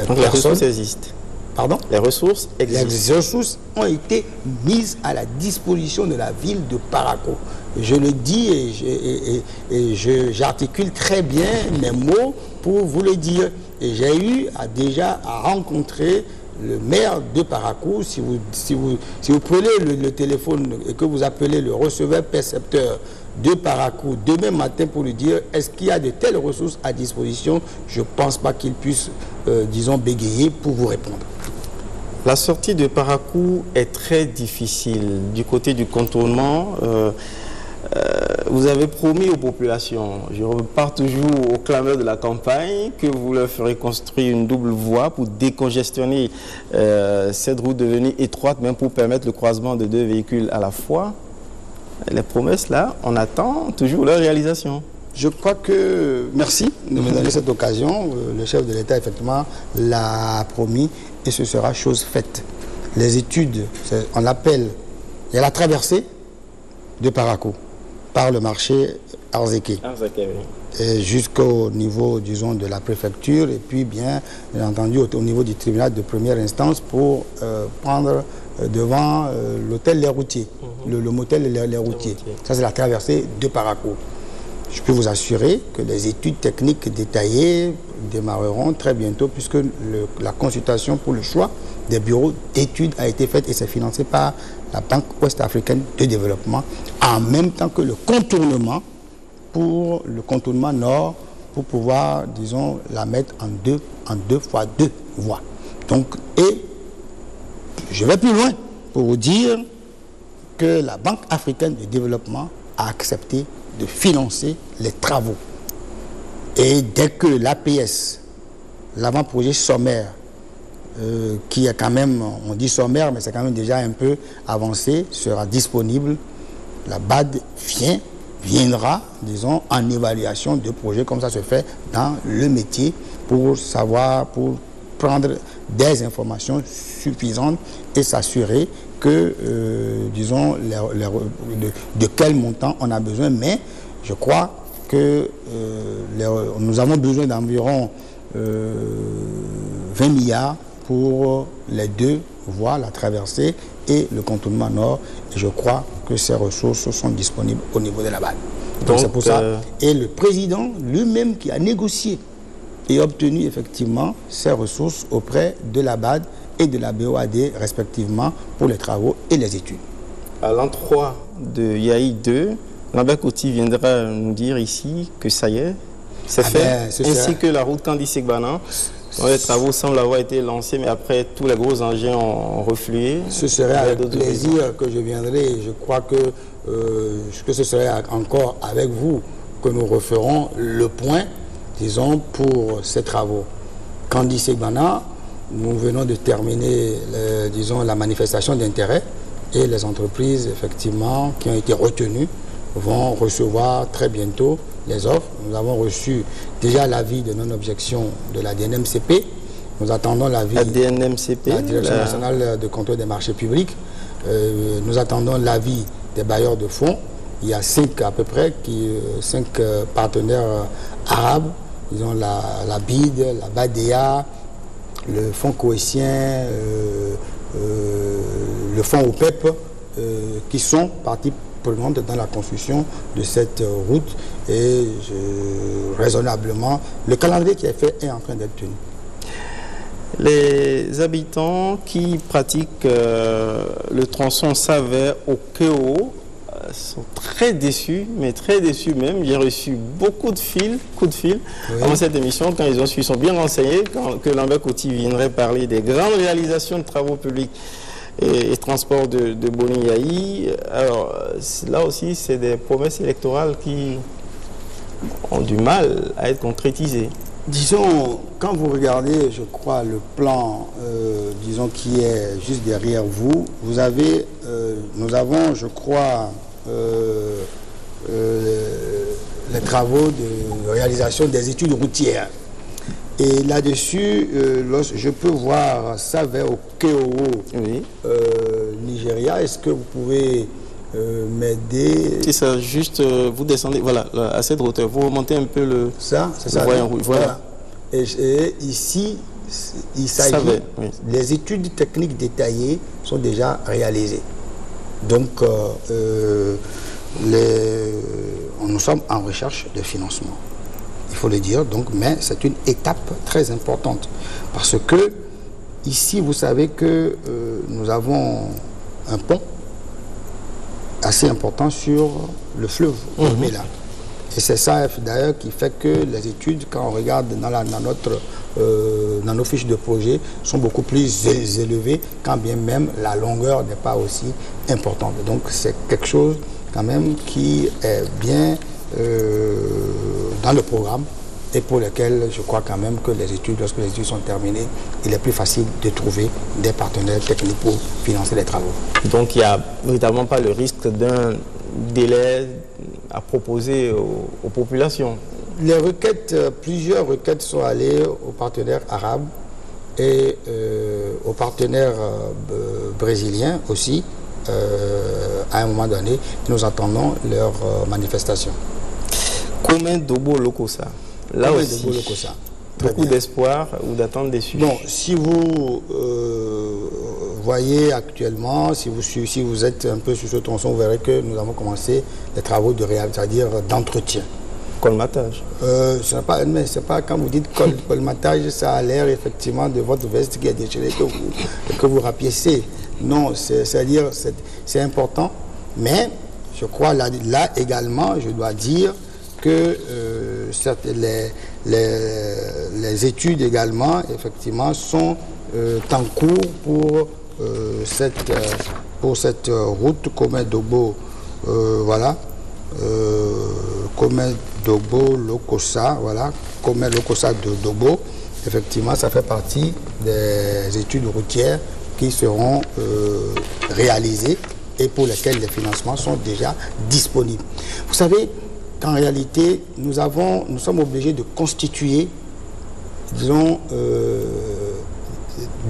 Donc les ressources existent. Pardon? Les ressources existent. Les ressources ont été mises à la disposition de la ville de Parakou. Je le dis et j'articule très bien mes mots pour vous le dire. Et j'ai eu déjà à rencontrer le maire de Parakou. Si vous prenez le téléphone et que vous appelez le receveur-percepteur de Parakou demain matin pour lui dire est-ce qu'il y a de telles ressources à disposition, je ne pense pas qu'il puisse, disons, bégayer pour vous répondre. La sortie de Parakou est très difficile. Du côté du contournement, vous avez promis aux populations, je repars toujours aux clameurs de la campagne, que vous leur ferez construire une double voie pour décongestionner cette route devenue étroite, même pour permettre le croisement de 2 véhicules à la fois. Les promesses là, on attend toujours leur réalisation. Je crois que, merci de me donner cette occasion. Le chef de l'État, effectivement, l'a promis et ce sera chose faite. Les études, on l'appelle, il y a la traversée de Parakou par le marché Arzeke. Jusqu'au niveau, disons, de la préfecture et puis bien entendu au niveau du tribunal de première instance pour prendre devant l'hôtel Les Routiers, le motel Les Routiers. Ça, c'est la traversée de Parakou. Je peux vous assurer que les études techniques détaillées démarreront très bientôt puisque la consultation pour le choix des bureaux d'études a été faite et c'est financé par la Banque ouest-africaine de développement en même temps que le contournement pour le contournement nord pour pouvoir, disons, la mettre en deux fois deux voies. Donc, et je vais plus loin pour vous dire que la Banque africaine de développement a accepté de financer les travaux. Et dès que l'APS, l'avant-projet sommaire, qui est quand même, on dit sommaire, mais c'est quand même déjà un peu avancé, sera disponible, la BAD viendra, disons, en évaluation de projets, comme ça se fait dans le métier, pour savoir, pour prendre des informations suffisantes et s'assurer que, disons, de quel montant on a besoin. Mais je crois que nous avons besoin d'environ 20 milliards pour les deux voies, la traversée et le contournement nord. Et je crois que ces ressources sont disponibles au niveau de la BAD. Donc c'est pour ça. Et le président lui-même qui a négocié et obtenu effectivement ces ressources auprès de la BAD et de la BOAD respectivement pour les travaux et les études. À l'an 3 de Yaï 2, Lambert Koti viendra nous dire ici que ça y est, c'est fait, ainsi que la route Kandi-Segbana. Les travaux semblent avoir été lancés, mais après, tous les gros engins ont reflué. Ce serait avec plaisir que je viendrai. Je crois que ce serait encore avec vous que nous referons le point, disons, pour ces travaux. Kandi-Segbana, nous venons de terminer, disons, la manifestation d'intérêt et les entreprises, effectivement, qui ont été retenues vont recevoir très bientôt les offres. Nous avons reçu déjà l'avis de non-objection de la DNMCP. Nous attendons l'avis de la Direction nationale de contrôle des marchés publics. Nous attendons l'avis des bailleurs de fonds. Il y a 5 à peu près, 5 partenaires arabes. Ils ont la BID, la BADEA, le fonds cohétien, le fonds OPEP, qui sont partis dans la construction de cette route et raisonnablement, le calendrier qui est fait est en train d'être tenu. Les habitants qui pratiquent le tronçon Savès au Kéo sont très déçus, mais très déçus même. J'ai reçu beaucoup de coups de fil avant cette émission quand ils sont bien renseignés, que Lambert Koti viendrait parler des grandes réalisations de travaux publics et transport de Boni-Yaï. Alors là aussi, c'est des promesses électorales qui ont du mal à être concrétisées. Disons, quand vous regardez, je crois, le plan, disons, qui est juste derrière vous, vous avez, nous avons, je crois, les travaux de réalisation des études routières. Et là-dessus, je peux voir Savès au Kéo, Nigeria. Est-ce que vous pouvez m'aider? C'est ça, juste vous descendez, voilà, à cette hauteur, vous remontez un peu le... Ça, c'est ça. Voilà. Et ici, il s'agit... Les études techniques détaillées sont déjà réalisées. Donc, nous sommes en recherche de financement. Il faut le dire, donc, mais c'est une étape très importante. Parce que, ici, vous savez que nous avons un pont assez important sur le fleuve Omela. Et c'est ça, d'ailleurs, qui fait que les études, quand on regarde dans nos fiches de projet, sont beaucoup plus élevées, quand bien même la longueur n'est pas aussi importante. Donc, c'est quelque chose, quand même, qui est bien... dans le programme et pour lequel je crois quand même que les études, lorsque les études sont terminées, il est plus facile de trouver des partenaires techniques pour financer les travaux. Donc il n'y a véritablement pas le risque d'un délai à proposer aux populations? Les requêtes, plusieurs requêtes sont allées aux partenaires arabes et aux partenaires brésiliens aussi, à un moment donné. Nous attendons leur manifestation. Combien d'Obo Lokosa? Là aussi, beaucoup d'espoir ou d'attente déçue. Bon, si vous voyez actuellement, si vous êtes un peu sur ce tronçon, vous verrez que nous avons commencé les travaux de c'est-à-dire d'entretien. Colmatage. C'est pas quand vous dites colmatage, ça a l'air effectivement de votre veste qui est déchirée que vous rapiécez. Non, c'est-à-dire c'est important, mais je crois là également, je dois dire que les études également effectivement sont en cours pour cette route Komé-Dobo, voilà. Komé-Dobo Lokosa, voilà, Komé-Lokosa de Dobo, effectivement, ça fait partie des études routières qui seront réalisées et pour lesquelles les financements sont déjà disponibles. Vous savez qu'en réalité, nous sommes obligés de constituer, disons,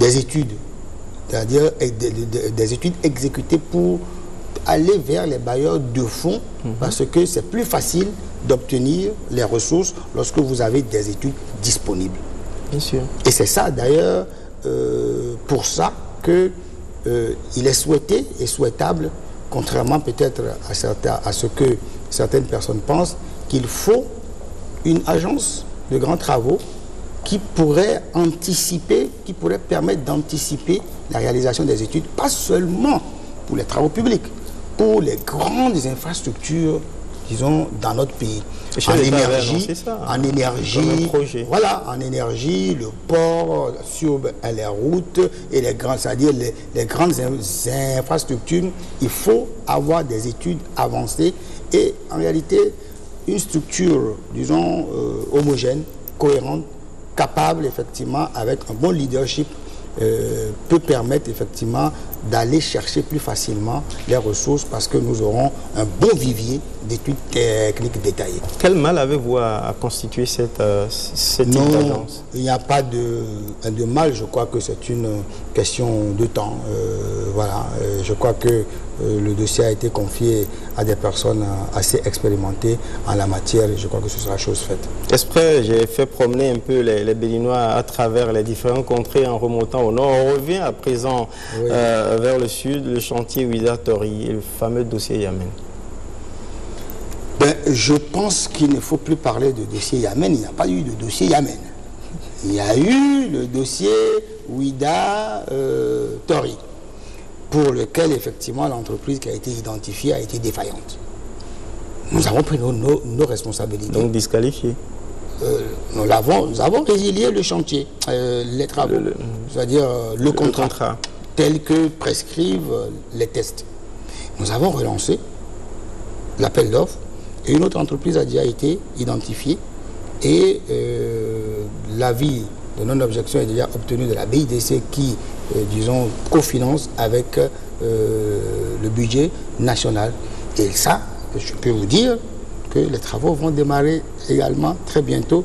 des études, c'est-à-dire des études exécutées pour aller vers les bailleurs de fonds, parce que c'est plus facile d'obtenir les ressources lorsque vous avez des études disponibles. Bien sûr. Et c'est ça d'ailleurs, pour ça que il est souhaité et souhaitable, contrairement peut-être à ce que certaines personnes pensent, qu'il faut une agence de grands travaux qui pourrait anticiper, qui pourrait permettre d'anticiper la réalisation des études, pas seulement pour les travaux publics, pour les grandes infrastructures, disons, dans notre pays. En énergie, voilà, en énergie, le port, sur les routes et les grandes, c'est-à-dire les grandes infrastructures, il faut avoir des études avancées et en réalité une structure, disons, homogène, cohérente, capable effectivement avec un bon leadership peut permettre effectivement d'aller chercher plus facilement les ressources parce que nous aurons un bon vivier d'études techniques détaillées. Quel mal avez-vous à constituer cette agence? Il n'y a pas de mal, je crois que c'est une question de temps. Voilà, je crois que le dossier a été confié à des personnes assez expérimentées en la matière et je crois que ce sera chose faite. Exprès, j'ai fait promener un peu les Béninois à travers les différentes contrées en remontant au nord. On revient à présent vers le sud, le chantier Ouida Tori, le fameux dossier Yamen. Je pense qu'il ne faut plus parler de dossier Yamen. Il n'y a pas eu de dossier Yamen. Il y a eu le dossier Ouida Tori, pour lequel effectivement l'entreprise qui a été identifiée a été défaillante. Nous avons pris nos responsabilités. Donc disqualifié. Nous avons résilié le chantier, les travaux, c'est-à-dire le contrat tel que prescrivent les tests. Nous avons relancé l'appel d'offres et une autre entreprise a déjà été identifiée et l'avis de non-objection est déjà obtenu de la BIDC qui, disons, cofinance avec le budget national. Et ça, je peux vous dire que les travaux vont démarrer également très bientôt.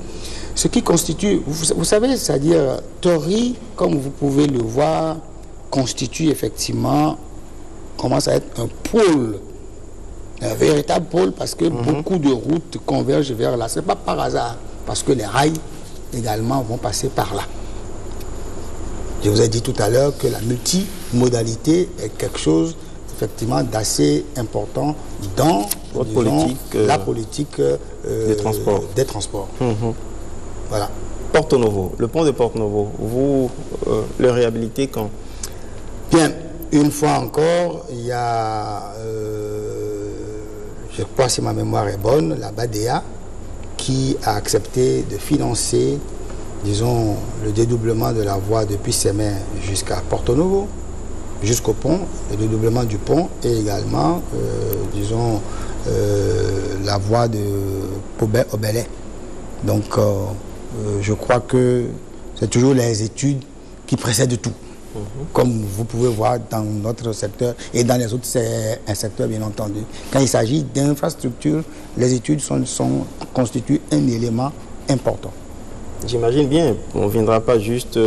Ce qui constitue, vous savez, c'est-à-dire Tori, comme vous pouvez le voir, constitue effectivement, commence à être un pôle, un véritable pôle, parce que beaucoup de routes convergent vers là. Ce n'est pas par hasard, parce que les rails également vont passer par là. Je vous ai dit tout à l'heure que la multimodalité est quelque chose effectivement d'assez important dans la politique des transports. Voilà. Porto Novo, le pont de Porto Novo, vous le réhabilitez quand? Bien, une fois encore, il y a, je crois si ma mémoire est bonne, la BADEA qui a accepté de financer, disons, le dédoublement de la voie depuis Sémé jusqu'à Porto Novo, jusqu'au pont, le dédoublement du pont et également, disons, la voie de Pobé-Obélé. Donc, je crois que c'est toujours les études qui précèdent tout. comme vous pouvez voir dans notre secteur et dans les autres secteurs, bien entendu. Quand il s'agit d'infrastructures, les études constituent un élément important. J'imagine bien, on ne viendra pas juste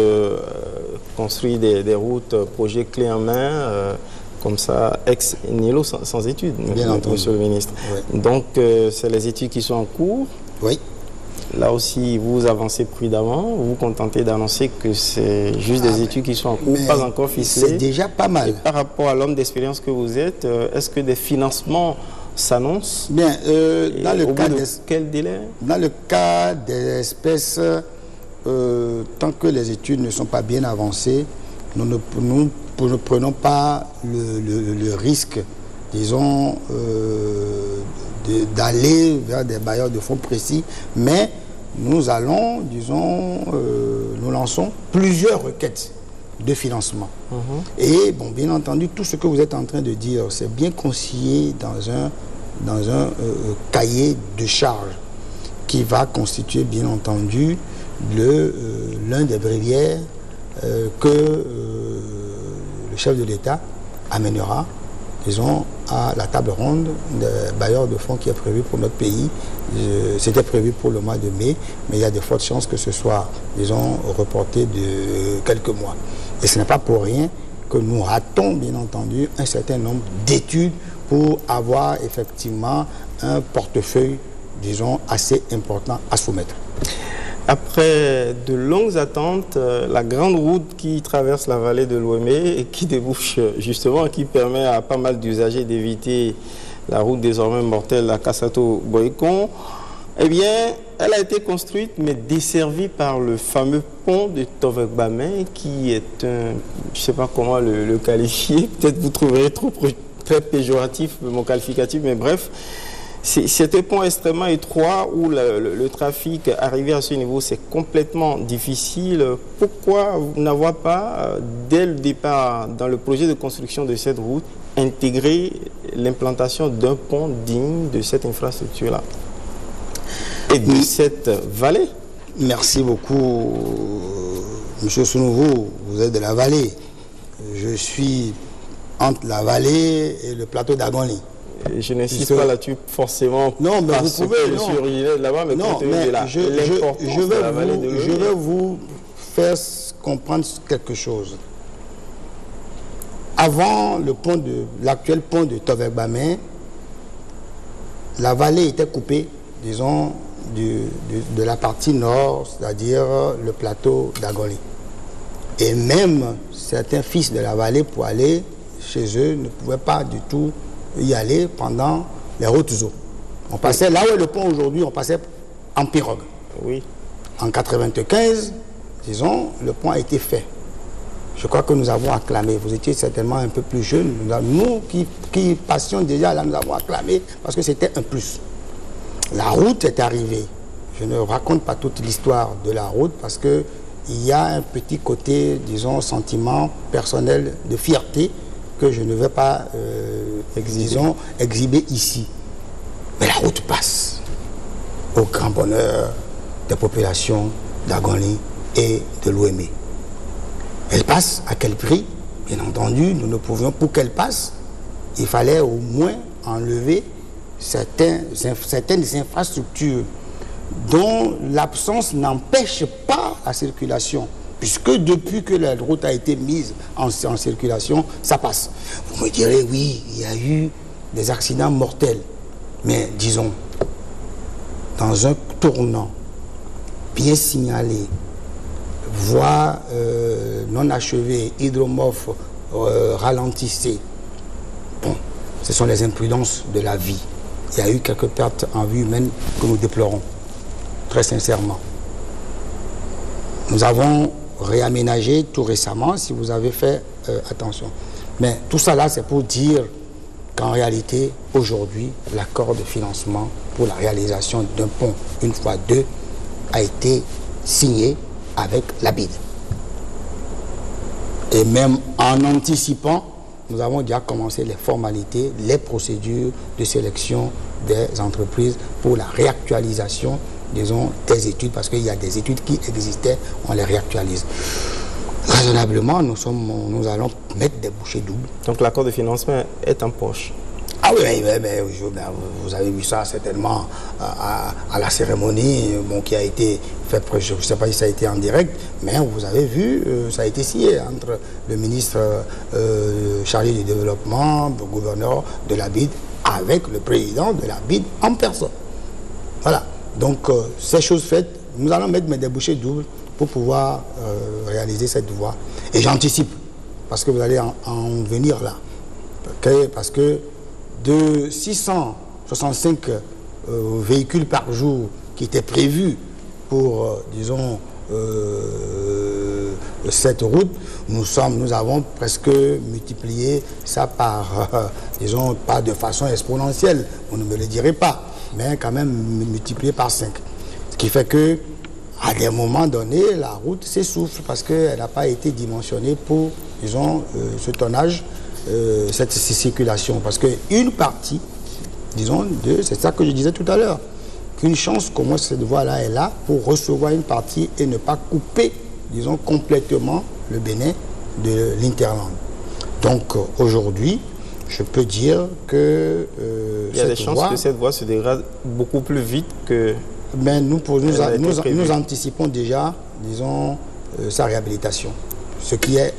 construire des routes, projets clés en main, comme ça, ex nihilo, sans études, bien entendu, monsieur le ministre. Oui. Donc, c'est les études qui sont en cours. Oui. Là aussi, vous avancez prudemment, vous vous contentez d'annoncer que c'est juste des études qui sont en cours, pas encore ficelées. C'est déjà pas mal. Et par rapport à l'homme d'expérience que vous êtes, est-ce que des financements s'annoncent? Bien, dans le cas quel délai? Dans le cas des espèces, tant que les études ne sont pas bien avancées, nous ne prenons pas le risque, disons, d'aller vers des bailleurs de fonds précis, mais nous allons, disons, nous lançons plusieurs requêtes de financement. Et, bon, bien entendu, tout ce que vous êtes en train de dire, c'est bien conseillé dans un cahier de charges qui va constituer, bien entendu, l'un des bréviaires que le chef de l'État amènera, disons, à la table ronde des bailleurs de fonds qui est prévu pour notre pays. C'était prévu pour le mois de mai, mais il y a de fortes chances que ce soit, disons, reporté de quelques mois. Et ce n'est pas pour rien que nous ratons, bien entendu, un certain nombre d'études pour avoir effectivement un portefeuille, disons, assez important à soumettre. Après de longues attentes, la grande route qui traverse la vallée de l'Ouémé et qui débouche justement, qui permet à pas mal d'usagers d'éviter la route désormais mortelle à Kassato-Boycon, eh bien, elle a été construite mais desservie par le fameux pont de Tovek-Bamé qui est un, je ne sais pas comment le qualifier, peut-être vous trouverez très péjoratif mon qualificatif, mais bref. C'est un pont extrêmement étroit où le trafic arrivé à ce niveau, c'est complètement difficile. Pourquoi n'avoir pas, dès le départ, dans le projet de construction de cette route, intégré l'implantation d'un pont digne de cette infrastructure-là et de cette vallée? Merci beaucoup, Monsieur Sounouvou, vous êtes de la vallée. Je suis entre la vallée et le plateau d'Agonli. Je n'insiste pas là-dessus forcément. Non, mais vous pouvez. Je suis originaire de là-bas, mais non, mais je vais vous faire comprendre quelque chose. Avant l'actuel pont de Tovek-Bamé, la vallée était coupée, disons, de la partie nord, c'est-à-dire le plateau d'Agoli. Et même certains fils de la vallée, pour aller chez eux, ne pouvaient pas du tout y aller pendant les hautes eaux. On passait là où est le pont aujourd'hui, on passait en pirogue. Oui. En 1995, disons, le pont a été fait. Je crois que nous avons acclamé. Vous étiez certainement un peu plus jeunes. Nous qui passions déjà là, nous avons acclamé parce que c'était un plus. La route est arrivée. Je ne raconte pas toute l'histoire de la route parce qu'il y a un petit côté, disons, sentiment personnel de fierté que je ne vais pas, exhiber ici. Mais la route passe au grand bonheur des populations d'Agonli et de l'Ouémé. Elle passe à quel prix? Bien entendu, nous ne pouvions, pour qu'elle passe, il fallait au moins enlever certaines infrastructures dont l'absence n'empêche pas la circulation. Puisque depuis que la route a été mise en circulation, ça passe. Vous me direz, oui, il y a eu des accidents mortels. Mais disons, dans un tournant bien signalé, voie non achevée, hydromorphe ralentissée, bon, ce sont les imprudences de la vie. Il y a eu quelques pertes en vie humaine que nous déplorons, très sincèrement. Nous avons réaménagé tout récemment, si vous avez fait attention. Mais tout ça là, c'est pour dire qu'en réalité, aujourd'hui, l'accord de financement pour la réalisation d'un pont, une fois deux, a été signé avec la BID. Et même en anticipant, nous avons déjà commencé les formalités, les procédures de sélection des entreprises pour la réactualisation, disons, des études, parce qu'il y a des études qui existaient, on les réactualise. Raisonnablement, nous allons mettre des bouchées doubles. Donc l'accord de financement est en poche. Ah oui, vous avez vu ça certainement à la cérémonie qui a été faite, je ne sais pas si ça a été en direct, mais vous avez vu, ça a été signé entre le ministre chargé du développement, le gouverneur de la BID, avec le président de la BID en personne. Voilà, donc ces choses faites, nous allons mettre des bouchées doubles pour pouvoir réaliser cette voie. Et j'anticipe, parce que vous allez en venir là, parce que de 665 véhicules par jour qui étaient prévus pour, disons, cette route, nous avons presque multiplié ça par, disons, pas de façon exponentielle, vous ne me le direz pas, mais quand même multiplié par 5. Ce qui fait que, à des moments donnés, la route s'essouffle parce qu'elle n'a pas été dimensionnée pour, disons, ce tonnage, cette circulation. Parce qu'une partie, disons, c'est ça que je disais tout à l'heure, qu'une chance comme cette voie-là est là pour recevoir une partie et ne pas couper, disons, complètement le Bénin de l'interland. Donc aujourd'hui, je peux dire que il y a des chances que cette voie se dégrade beaucoup plus vite que... Mais nous anticipons déjà, disons, sa réhabilitation. Ce qui est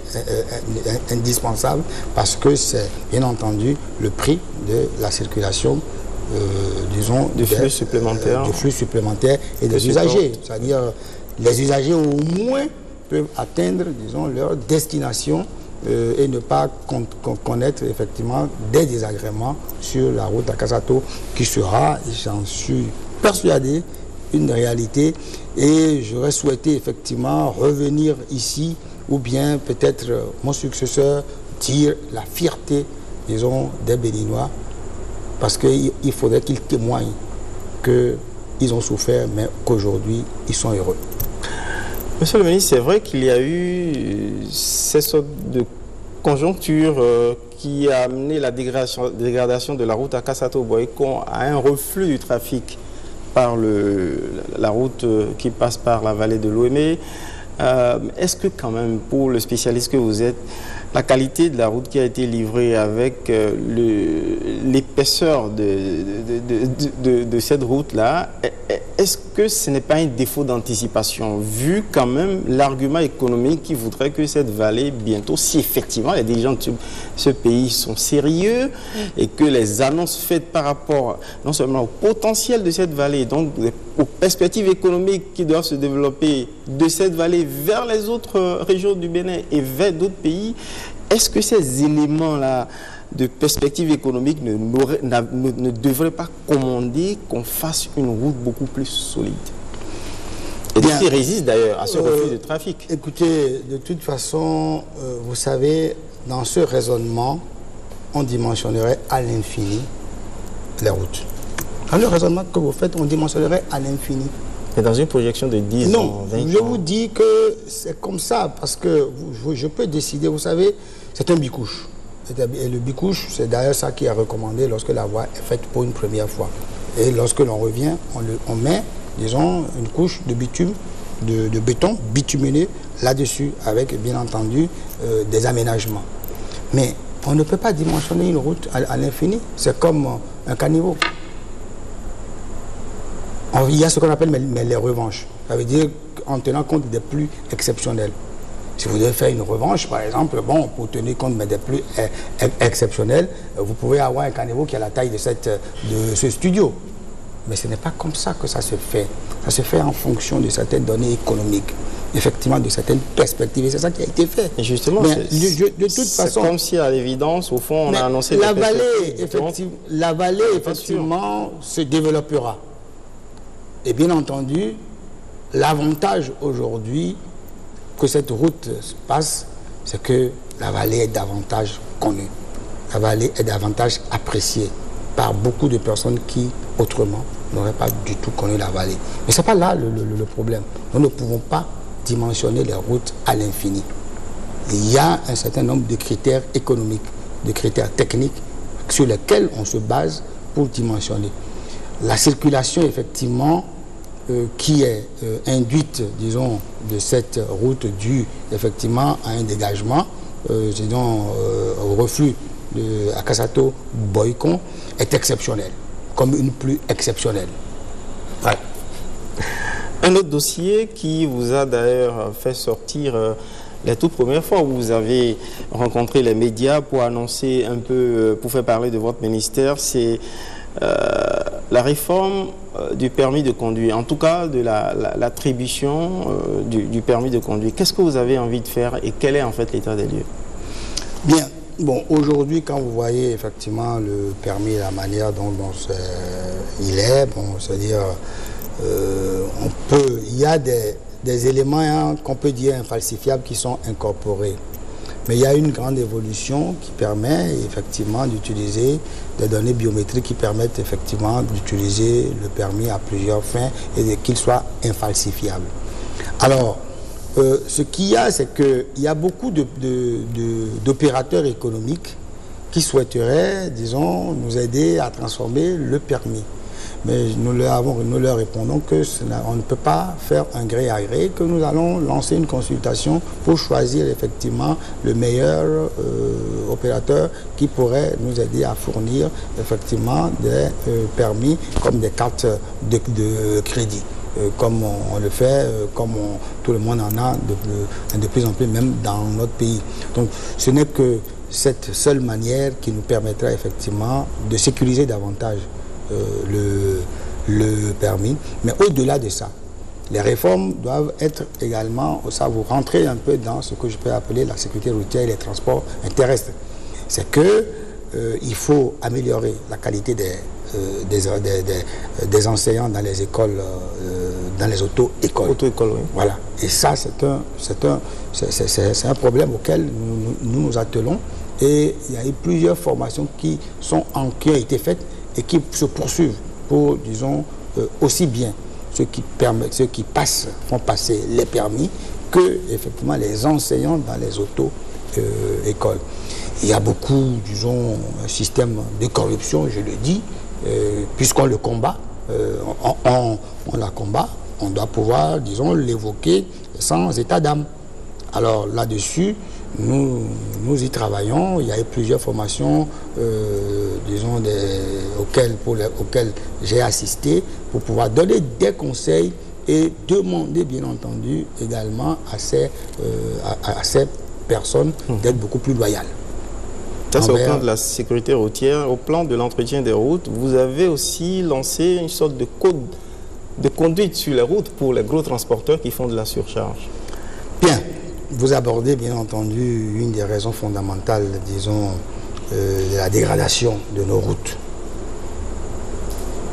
indispensable parce que c'est bien entendu le prix de la circulation, disons, de flux supplémentaires et des usagers. C'est-à-dire les usagers au moins peuvent atteindre, disons, leur destination et ne pas connaître effectivement des désagréments sur la route à Kassato qui sera, j'en suis persuadé, une réalité. Et j'aurais souhaité effectivement revenir ici ou bien peut-être mon successeur dire la fierté, disons, des Béninois, parce qu'il faudrait qu'ils témoignent qu'ils ont souffert, mais qu'aujourd'hui, ils sont heureux. Monsieur le ministre, c'est vrai qu'il y a eu ces sortes de conjoncture qui a amené la dégradation de la route à Kassato-Boycon à un reflux du trafic par la route qui passe par la vallée de l'Ouémé. Est-ce que quand même, pour le spécialiste que vous êtes, la qualité de la route qui a été livrée avec l'épaisseur de cette route-là, est-ce que ce n'est pas un défaut d'anticipation, vu quand même l'argument économique qui voudrait que cette vallée, bientôt, si effectivement les dirigeants de ce pays sont sérieux et que les annonces faites par rapport non seulement au potentiel de cette vallée, donc aux perspectives économiques qui doivent se développer de cette vallée vers les autres régions du Bénin et vers d'autres pays, est-ce que ces éléments-là de perspective économique ne devraient pas commander qu'on fasse une route beaucoup plus solide? Et qui résiste d'ailleurs à ce refus de trafic. Écoutez, de toute façon, vous savez, dans ce raisonnement, on dimensionnerait à l'infini les routes. Dans le raisonnement que vous faites, on dimensionnerait à l'infini. Mais dans une projection de 10 ans, 20 ans... Non, je vous dis que c'est comme ça, parce que je peux décider, vous savez, c'est un bicouche. Et le bicouche, c'est d'ailleurs ça qui est recommandé lorsque la voie est faite pour une première fois. Et lorsque l'on revient, on met, disons, une couche de bitume, de béton bituminé là-dessus, avec bien entendu des aménagements. Mais on ne peut pas dimensionner une route à l'infini, c'est comme un caniveau. Il y a ce qu'on appelle les revanches. Ça veut dire en tenant compte des plus exceptionnels. Si vous devez faire une revanche, par exemple, bon, pour tenir compte des plus exceptionnels, vous pouvez avoir un caniveau qui a la taille de ce studio. Mais ce n'est pas comme ça que ça se fait. Ça se fait en fonction de certaines données économiques, effectivement de certaines perspectives. Et c'est ça qui a été fait. Et justement, de toute façon, comme si à l'évidence, au fond, on a annoncé... La vallée, effectivement, se développera. Et bien entendu, l'avantage aujourd'hui que cette route passe, c'est que la vallée est davantage connue. La vallée est davantage appréciée par beaucoup de personnes qui, autrement, n'auraient pas du tout connu la vallée. Mais ce n'est pas là le problème. Nous ne pouvons pas dimensionner les routes à l'infini. Il y a un certain nombre de critères économiques, de critères techniques sur lesquels on se base pour dimensionner. La circulation, effectivement, qui est induite, disons, de cette route due effectivement à un dégagement, disons, au reflux de Akasato-Boycon, est exceptionnelle, comme une pluie exceptionnelle. Voilà. Un autre dossier qui vous a d'ailleurs fait sortir la toute première fois où vous avez rencontré les médias pour annoncer un peu, pour faire parler de votre ministère, c'est la réforme du permis de conduire, en tout cas de l'attribution du permis de conduire. Qu'est-ce que vous avez envie de faire et quel est en fait l'état des lieux? Bien, bon, aujourd'hui, quand vous voyez effectivement le permis, la manière dont il est, bon, c'est-à-dire, il y a des éléments qu'on peut dire infalsifiables qui sont incorporés. Mais il y a une grande évolution qui permet effectivement d'utiliser des données biométriques qui permettent effectivement d'utiliser le permis à plusieurs fins et qu'il soit infalsifiable. Alors, ce qu'il y a, c'est qu'il y a beaucoup d'opérateurs économiques qui souhaiteraient, disons, nous aider à transformer le permis. Mais nous leur répondons qu'on ne peut pas faire un gré à gré, que nous allons lancer une consultation pour choisir effectivement le meilleur opérateur qui pourrait nous aider à fournir effectivement des permis comme des cartes de crédit. Comme on le fait, tout le monde en a de plus en plus, même dans notre pays. Donc ce n'est que cette seule manière qui nous permettra effectivement de sécuriser davantage le permis. Mais au-delà de ça, les réformes doivent être également, ça vous rentrez un peu dans ce que je peux appeler la sécurité routière et les transports terrestres. C'est que il faut améliorer la qualité des enseignants dans les écoles, dans les auto-écoles. Auto-écoles, oui. Voilà. Et ça, c'est un problème auquel nous attelons. Et il y a eu plusieurs formations qui ont été faites et qui se poursuivent pour, disons, aussi bien ceux qui font passer les permis que, effectivement, les enseignants dans les auto-écoles. Il y a beaucoup, disons, un système de corruption, je le dis, puisqu'on le combat, on la combat, on doit pouvoir, disons, l'évoquer sans état d'âme. Alors là-dessus, nous y travaillons. Il y a eu plusieurs formations, disons, auxquelles j'ai assisté pour pouvoir donner des conseils et demander, bien entendu, également à ces personnes d'être beaucoup plus loyales. Ça, c'est au plan de la sécurité routière. Au plan de l'entretien des routes, vous avez aussi lancé une sorte de code de conduite sur les routes pour les gros transporteurs qui font de la surcharge. Bien. Vous abordez bien entendu une des raisons fondamentales, disons, de la dégradation de nos routes.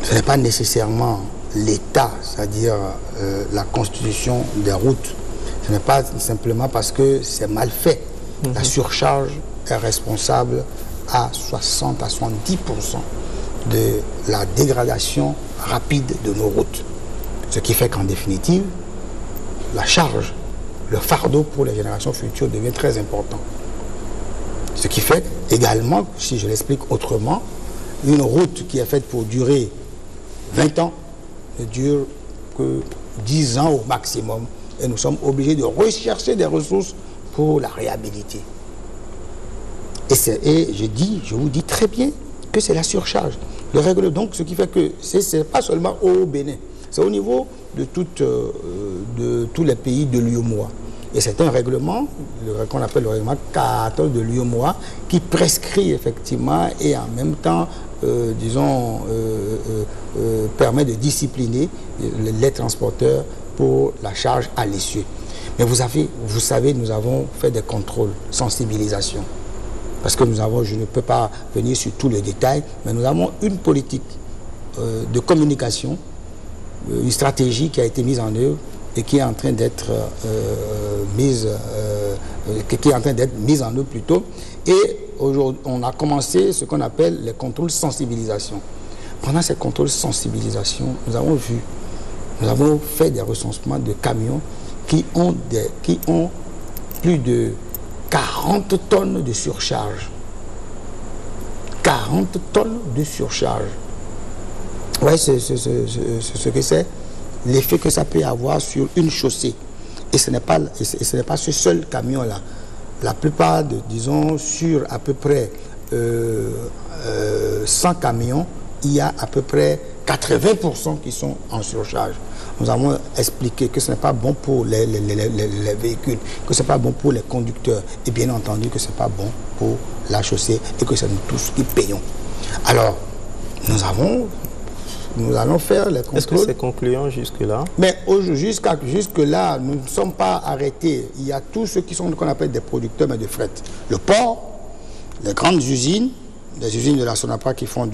Ce n'est pas nécessairement l'État, c'est-à-dire la constitution des routes. Ce n'est pas simplement parce que c'est mal fait. La surcharge est responsable à 60 à 70% de la dégradation rapide de nos routes. Ce qui fait qu'en définitive, la charge, le fardeau pour les générations futures devient très important. Ce qui fait également, si je l'explique autrement, une route qui est faite pour durer 20 ans ne dure que 10 ans au maximum. Et nous sommes obligés de rechercher des ressources pour la réhabiliter. Et je vous dis très bien que c'est la surcharge. Le règle donc, ce qui fait que ce n'est pas seulement au Bénin, c'est au niveau de tous les pays de l'UEMOA. Et c'est un règlement, qu'on appelle le règlement 14 de l'UEMOA, qui prescrit effectivement et en même temps, disons, permet de discipliner les transporteurs pour la charge à l'essieu. Mais vous savez, nous avons fait des contrôles, sensibilisation. Parce que je ne peux pas venir sur tous les détails, mais nous avons une politique de communication, une stratégie qui a été mise en œuvre et qui est en train d'être mise en œuvre plutôt. Et aujourd'hui, on a commencé ce qu'on appelle les contrôles sensibilisation. Pendant ces contrôles sensibilisation, nous avons fait des recensements de camions qui ont plus de 40 tonnes de surcharge. 40 tonnes de surcharge. Ouais, c'est ce que c'est. l'effet que ça peut avoir sur une chaussée. Et ce n'est pas ce seul camion-là. La plupart, disons, sur à peu près 100 camions, il y a à peu près 80% qui sont en surcharge. Nous avons expliqué que ce n'est pas bon pour les véhicules, que ce n'est pas bon pour les conducteurs, et bien entendu que ce n'est pas bon pour la chaussée, et que c'est nous tous qui payons. Alors, nous allons faire les contrôles. Est-ce que c'est concluant jusque-là? Mais jusque-là, nous ne sommes pas arrêtés. Il y a tous ceux qui sont qu'on appelle des producteurs, mais de fret. Le port, les grandes usines, les usines de la Sonapa qui font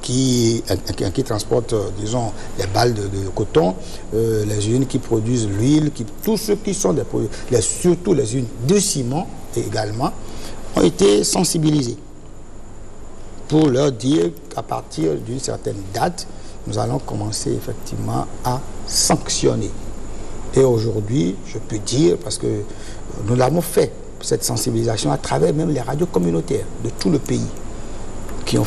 qui transportent, disons, les balles de coton, les usines qui produisent l'huile, tous ceux qui sont des produits, surtout les usines de ciment également, ont été sensibilisés pour leur dire qu'à partir d'une certaine date, nous allons commencer effectivement à sanctionner. Et aujourd'hui, je peux dire, parce que nous l'avons fait, cette sensibilisation à travers même les radios communautaires de tout le pays, qui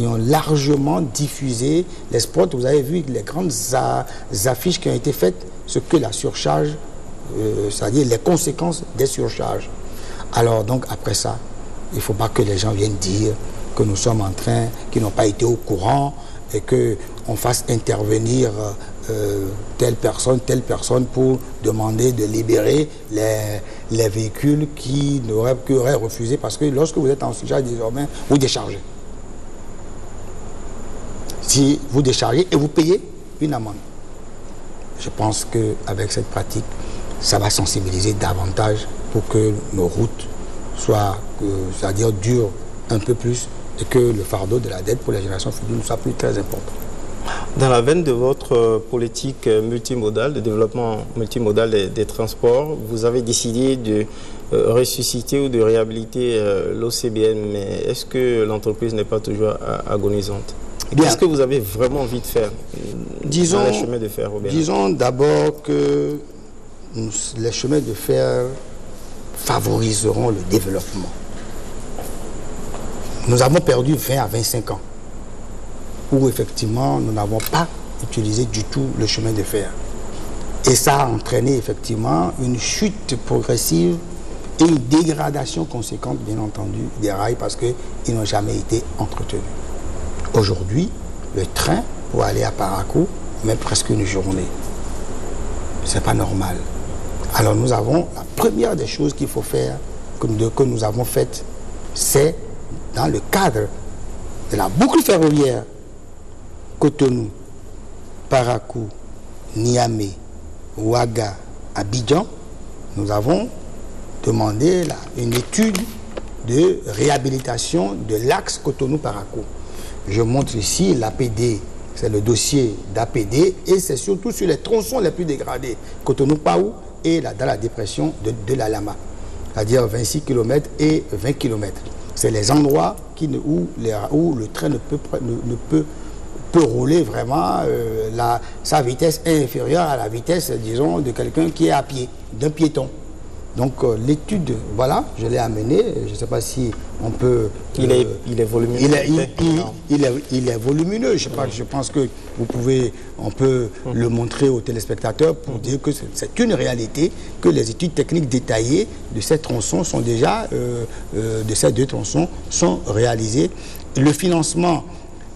ont largement diffusé les spots. Vous avez vu les grandes affiches qui ont été faites, ce que la surcharge, c'est-à-dire les conséquences des surcharges. Alors donc après ça, il ne faut pas que les gens viennent dire que nous sommes en train, qu'ils n'ont pas été au courant et qu'on fasse intervenir telle personne pour demander de libérer les véhicules qui auraient refusé, parce que lorsque vous êtes en surcharge désormais, vous déchargez. Si vous déchargez et vous payez une amende. Je pense qu'avec cette pratique, ça va sensibiliser davantage pour que nos routes soient, c'est-à-dire durent un peu plus, et que le fardeau de la dette pour les générations futures ne soit plus très important. Dans la veine de votre politique multimodale, de développement multimodal des transports, vous avez décidé de ressusciter ou de réhabiliter l'OCBN, mais est-ce que l'entreprise n'est pas toujours agonisante? Qu'est-ce que vous avez vraiment envie de faire dans les chemins de fer au Bénin? Disons d'abord que les chemins de fer favoriseront le développement. Nous avons perdu 20 à 25 ans où effectivement nous n'avons pas utilisé du tout le chemin de fer. Et ça a entraîné effectivement une chute progressive et une dégradation conséquente, bien entendu, des rails parce qu'ils n'ont jamais été entretenus. Aujourd'hui, le train pour aller à Parakou met presque une journée. C'est pas normal. Alors nous avons, la première des choses qu'il faut faire, que nous avons faite, c'est dans le cadre de la boucle ferroviaire Cotonou, Parakou, Niamey, Ouaga, Abidjan, nous avons demandé une étude de réhabilitation de l'axe Cotonou-Parakou. Je montre ici l'APD, c'est le dossier d'APD et c'est surtout sur les tronçons les plus dégradés, Cotonou-Paou et dans la dépression de la Lama, c'est-à-dire 26 km et 20 km. C'est les endroits où le train peut rouler vraiment, sa vitesse est inférieure à la vitesse, disons, de quelqu'un qui est à pied, d'un piéton. Donc l'étude, voilà, je l'ai amenée, je ne sais pas si on peut... Il est volumineux. Il est volumineux, je pense que on peut le montrer aux téléspectateurs pour dire que c'est une réalité, que les études techniques détaillées de ces tronçons sont déjà, de ces deux tronçons, sont réalisées. Le financement,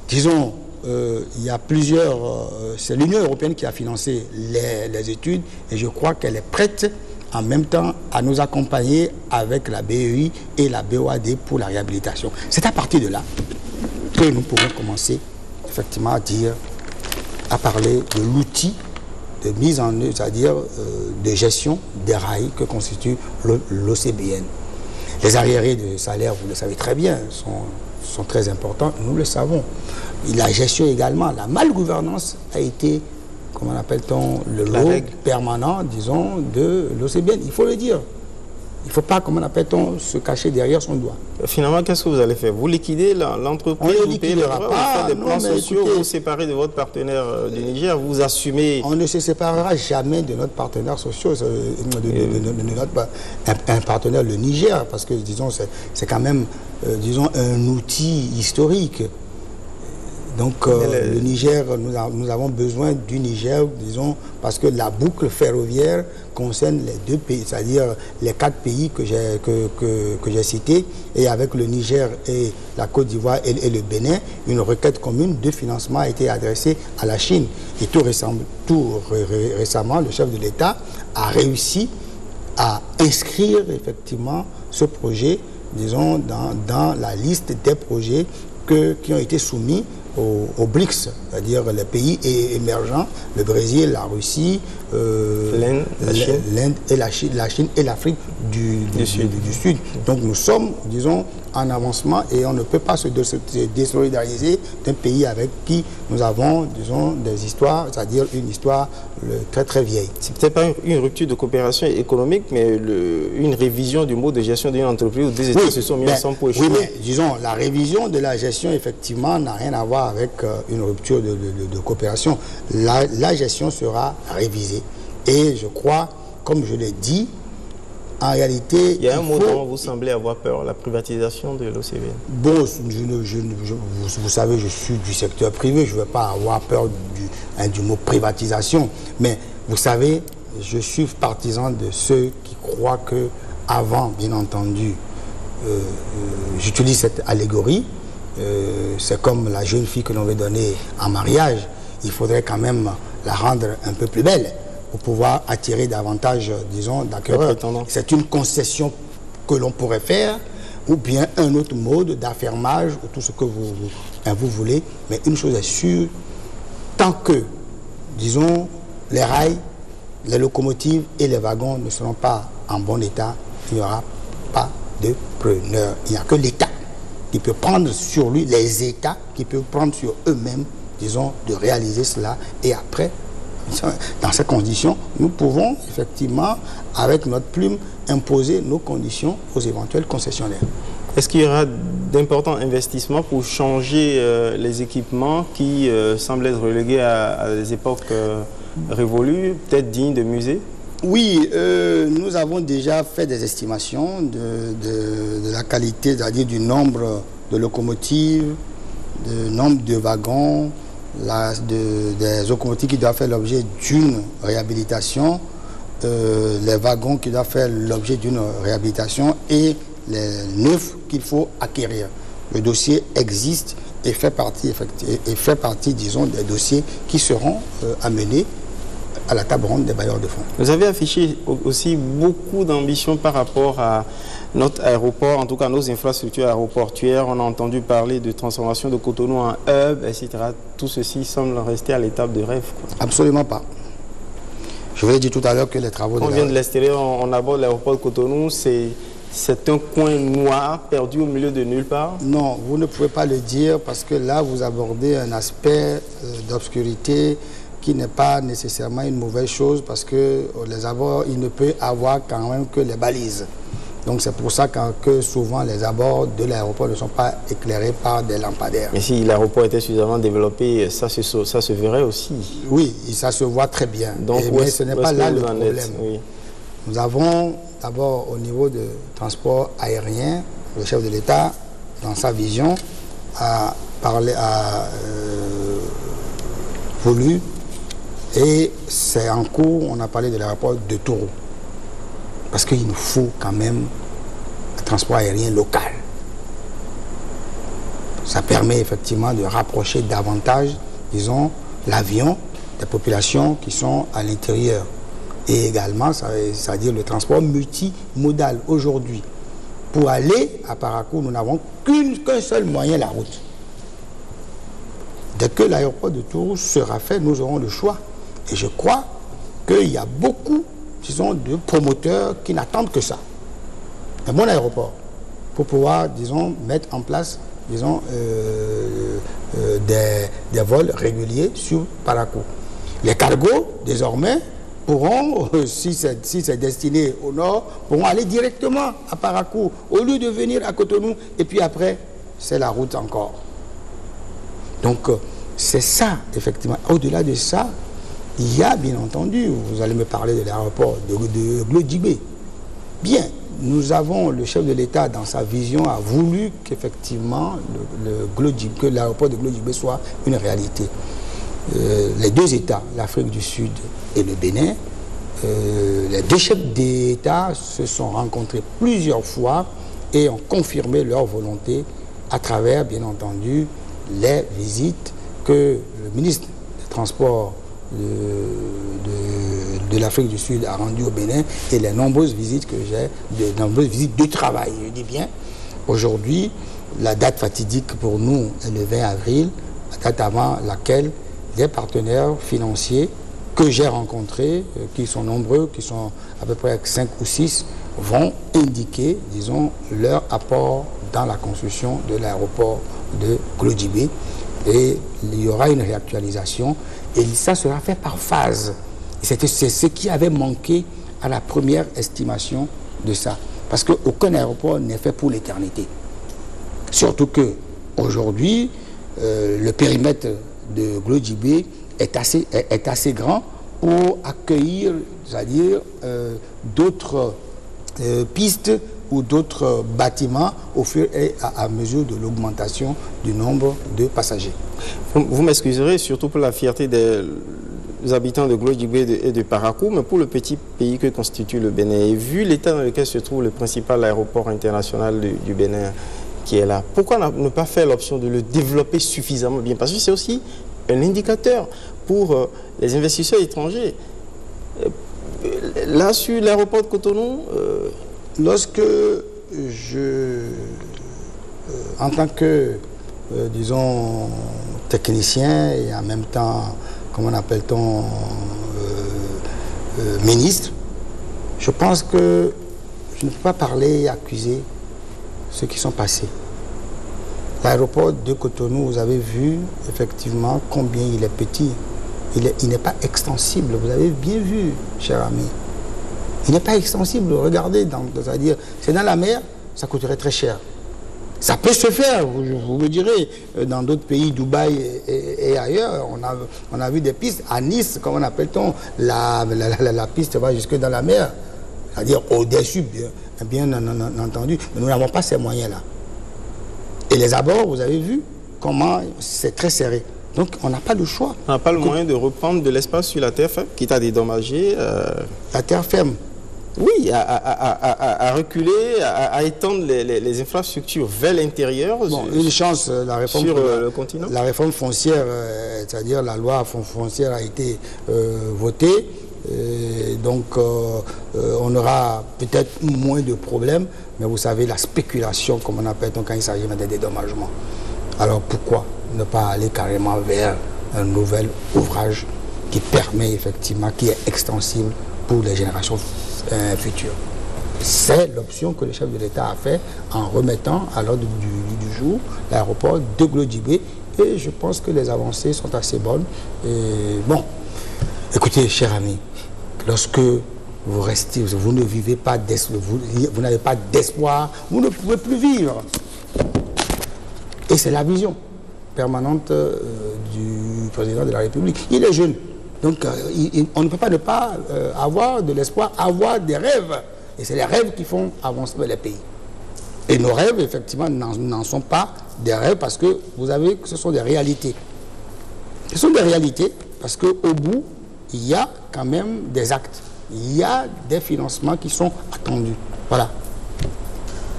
disons, il y a plusieurs... c'est l'Union européenne qui a financé les études et je crois qu'elle est prête en même temps à nous accompagner avec la BEI et la BOAD pour la réhabilitation. C'est à partir de là que nous pourrons commencer effectivement à parler de l'outil de mise en œuvre, c'est-à-dire de gestion des rails que constitue l'OCBN. Les arriérés de salaire, vous le savez très bien, sont très importants, nous le savons. Et la gestion également, la malgouvernance a été, comment appelle-t-on, le lot permanent, disons, de l'OCBN. Il faut le dire. Il ne faut pas, comment appelle-t-on, se cacher derrière son doigt. Finalement, qu'est-ce que vous allez faire? Vous liquidez l'entreprise, vous liquidera pas, vous faites des plans sociaux, vous vous séparez de votre partenaire du Niger, vous assumez... On ne se séparera jamais de notre partenaire social, de un partenaire, le Niger, parce que, disons, c'est quand même, disons, un outil historique. Donc le Niger, nous avons besoin du Niger, disons, parce que la boucle ferroviaire concerne les deux pays, c'est-à-dire les 4 pays que j'ai cités, et avec le Niger et la Côte d'Ivoire et le Bénin, une requête commune de financement a été adressée à la Chine. Et tout récemment, le chef de l'État a réussi à inscrire effectivement ce projet, disons, dans la liste des projets qui ont été soumis aux BRICS, c'est-à-dire les pays émergents, le Brésil, la Russie, l'Inde et la Chine et l'Afrique du Sud. Donc nous sommes, disons, en avancement et on ne peut pas se désolidariser d'un pays avec qui nous avons, disons, des histoires, c'est-à-dire une histoire très très vieille. C'est peut-être pas une rupture de coopération économique, mais une révision du mode de gestion d'une entreprise où des États se sont mis ensemble pour échouer. Oui, mais disons, la révision de la gestion, effectivement, n'a rien à voir avec une rupture de coopération. La gestion sera révisée. Et je crois, comme je l'ai dit, en réalité... Il y a un mot dont vous semblez avoir peur, la privatisation de l'OCVN. Bon, vous savez, je suis du secteur privé, je ne vais pas avoir peur du mot privatisation. Mais vous savez, je suis partisan de ceux qui croient que, avant, bien entendu, j'utilise cette allégorie, c'est comme la jeune fille que l'on veut donner en mariage, il faudrait quand même la rendre un peu plus belle pour pouvoir attirer davantage, disons, d'acquéreurs. C'est une concession que l'on pourrait faire, ou bien un autre mode d'affermage, ou tout ce que vous voulez. Mais une chose est sûre, tant que, disons, les rails, les locomotives et les wagons ne seront pas en bon état, il n'y aura pas de preneur. Il n'y a que l'État qui peut prendre sur lui, les États qui peuvent prendre sur eux-mêmes, disons, de réaliser cela. Et après, dans ces conditions, nous pouvons effectivement, avec notre plume, imposer nos conditions aux éventuels concessionnaires. Est-ce qu'il y aura d'importants investissements pour changer les équipements qui semblent être relégués à des époques révolues, peut-être dignes de musées? Oui, nous avons déjà fait des estimations de la qualité, c'est-à-dire du nombre de locomotives, du nombre de wagons, des locomotives qui doivent faire l'objet d'une réhabilitation, les wagons qui doivent faire l'objet d'une réhabilitation et les neufs qu'il faut acquérir. Le dossier existe et fait partie, disons, des dossiers qui seront amenés à la table ronde des bailleurs de fonds. Vous avez affiché aussi beaucoup d'ambition par rapport à notre aéroport, en tout cas nos infrastructures aéroportuaires. On a entendu parler de transformation de Cotonou en hub, etc. Tout ceci semble rester à l'étape de rêve, quoi. Absolument pas. Je vous l'ai dit tout à l'heure que les travaux... On vient de l'extérieur, on aborde l'aéroport de Cotonou, c'est un coin noir perdu au milieu de nulle part? Non, vous ne pouvez pas le dire parce que là, vous abordez un aspect d'obscurité qui n'est pas nécessairement une mauvaise chose parce que les abords, il ne peut avoir quand même que les balises. Donc c'est pour ça que souvent les abords de l'aéroport ne sont pas éclairés par des lampadaires. Mais si l'aéroport était suffisamment développé, ça se verrait aussi. Oui, ça se voit très bien. Donc, mais ce n'est pas là le problème. Oui. Nous avons d'abord au niveau de transport aérien, le chef de l'État, dans sa vision, a voulu, et c'est en cours, on a parlé de l'aéroport de Touro. Parce qu'il nous faut quand même un transport aérien local. Ça permet effectivement de rapprocher davantage, disons, l'avion des populations qui sont à l'intérieur. Et également, c'est-à-dire le transport multimodal. Aujourd'hui, pour aller à Parakou, nous n'avons qu'un seul moyen, la route. Dès que l'aéroport de Tours sera fait, nous aurons le choix. Et je crois qu'il y a beaucoup, disons, de promoteurs qui n'attendent que ça. Un bon aéroport pour pouvoir, disons, mettre en place, disons, des vols réguliers sur Parakou. Les cargos, désormais, pourront, si c'est destiné au nord, pourront aller directement à Parakou au lieu de venir à Cotonou et puis après, c'est la route encore. Donc, c'est ça, effectivement. Au-delà de ça, il y a bien entendu, vous allez me parler de l'aéroport de Glodjibé. Bien, le chef de l'État, dans sa vision, a voulu qu'effectivement que l'aéroport de Glodjibé soit une réalité. Les deux États, l'Afrique du Sud et le Bénin, les deux chefs d'État se sont rencontrés plusieurs fois et ont confirmé leur volonté à travers, bien entendu, les visites que le ministre des Transports de l'Afrique du Sud a rendues au Bénin et les nombreuses visites que j'ai, de nombreuses visites de travail, je dis bien. Aujourd'hui, la date fatidique pour nous est le 20 avril, la date avant laquelle les partenaires financiers que j'ai rencontrés, qui sont nombreux, qui sont à peu près 5 ou 6, vont indiquer, disons, leur apport dans la construction de l'aéroport de Glodjibé. Et il y aura une réactualisation et ça sera fait par phase. C'est ce qui avait manqué à la première estimation de ça. Parce qu'aucun aéroport n'est fait pour l'éternité. Surtout qu'aujourd'hui, le périmètre de Glodjibé est assez grand pour accueillir, c'est-à-dire d'autres pistes ou d'autres bâtiments au fur et à mesure de l'augmentation du nombre de passagers. Vous m'excuserez, surtout pour la fierté des habitants de Glodjibé et de Parakou, mais pour le petit pays que constitue le Bénin, et vu l'état dans lequel se trouve le principal aéroport international du Bénin qui est là, pourquoi ne pas faire l'option de le développer suffisamment bien? Parce que c'est aussi un indicateur pour les investisseurs étrangers. Là, sur l'aéroport de Cotonou, lorsque en tant que, disons, technicien et en même temps, comment appelle-t-on, ministre, je pense que je ne peux pas parler et accuser ceux qui sont passés. L'aéroport de Cotonou, vous avez vu effectivement combien il est petit. Il n'est pas extensible, vous avez bien vu, cher ami. Il n'est pas extensible, regardez, c'est-à-dire, c'est dans la mer, ça coûterait très cher. Ça peut se faire, vous me direz, dans d'autres pays, Dubaï et ailleurs, on a vu des pistes. À Nice, comment appelle-t-on, la piste va jusque dans la mer, c'est-à-dire au-dessus, bien entendu, mais nous n'avons pas ces moyens-là. Et les abords, vous avez vu comment c'est très serré. Donc, on n'a pas le choix. On n'a pas le moyen de reprendre de l'espace sur la terre ferme, qui t'a dédommagé. La terre ferme. Oui, à reculer, à étendre les infrastructures vers l'intérieur. Bon, une chance, la réforme sur le continent. La réforme foncière, c'est-à-dire la loi foncière a été votée. Donc, on aura peut-être moins de problèmes, mais vous savez, la spéculation, comme on appelle, donc, quand il s'agit de dédommagement. Alors, pourquoi ne pas aller carrément vers un nouvel ouvrage qui permet effectivement, qui est extensible pour les générations futures? C'est l'option que le chef de l'État a fait en remettant à l'ordre du jour l'aéroport de Glodjibé, et je pense que les avancées sont assez bonnes. Et bon, écoutez, cher ami, lorsque vous restez, vous ne vivez pas, vous n'avez pas d'espoir, vous ne pouvez plus vivre. Et c'est la vision permanente du président de la République. Il est jeune, donc on ne peut pas ne pas avoir de l'espoir, avoir des rêves. Et c'est les rêves qui font avancer les pays. Et nos rêves, effectivement, n'en sont pas des rêves parce que vous avez que ce sont des réalités. Ce sont des réalités parce qu'au bout, il y a quand même des actes. Il y a des financements qui sont attendus. Voilà.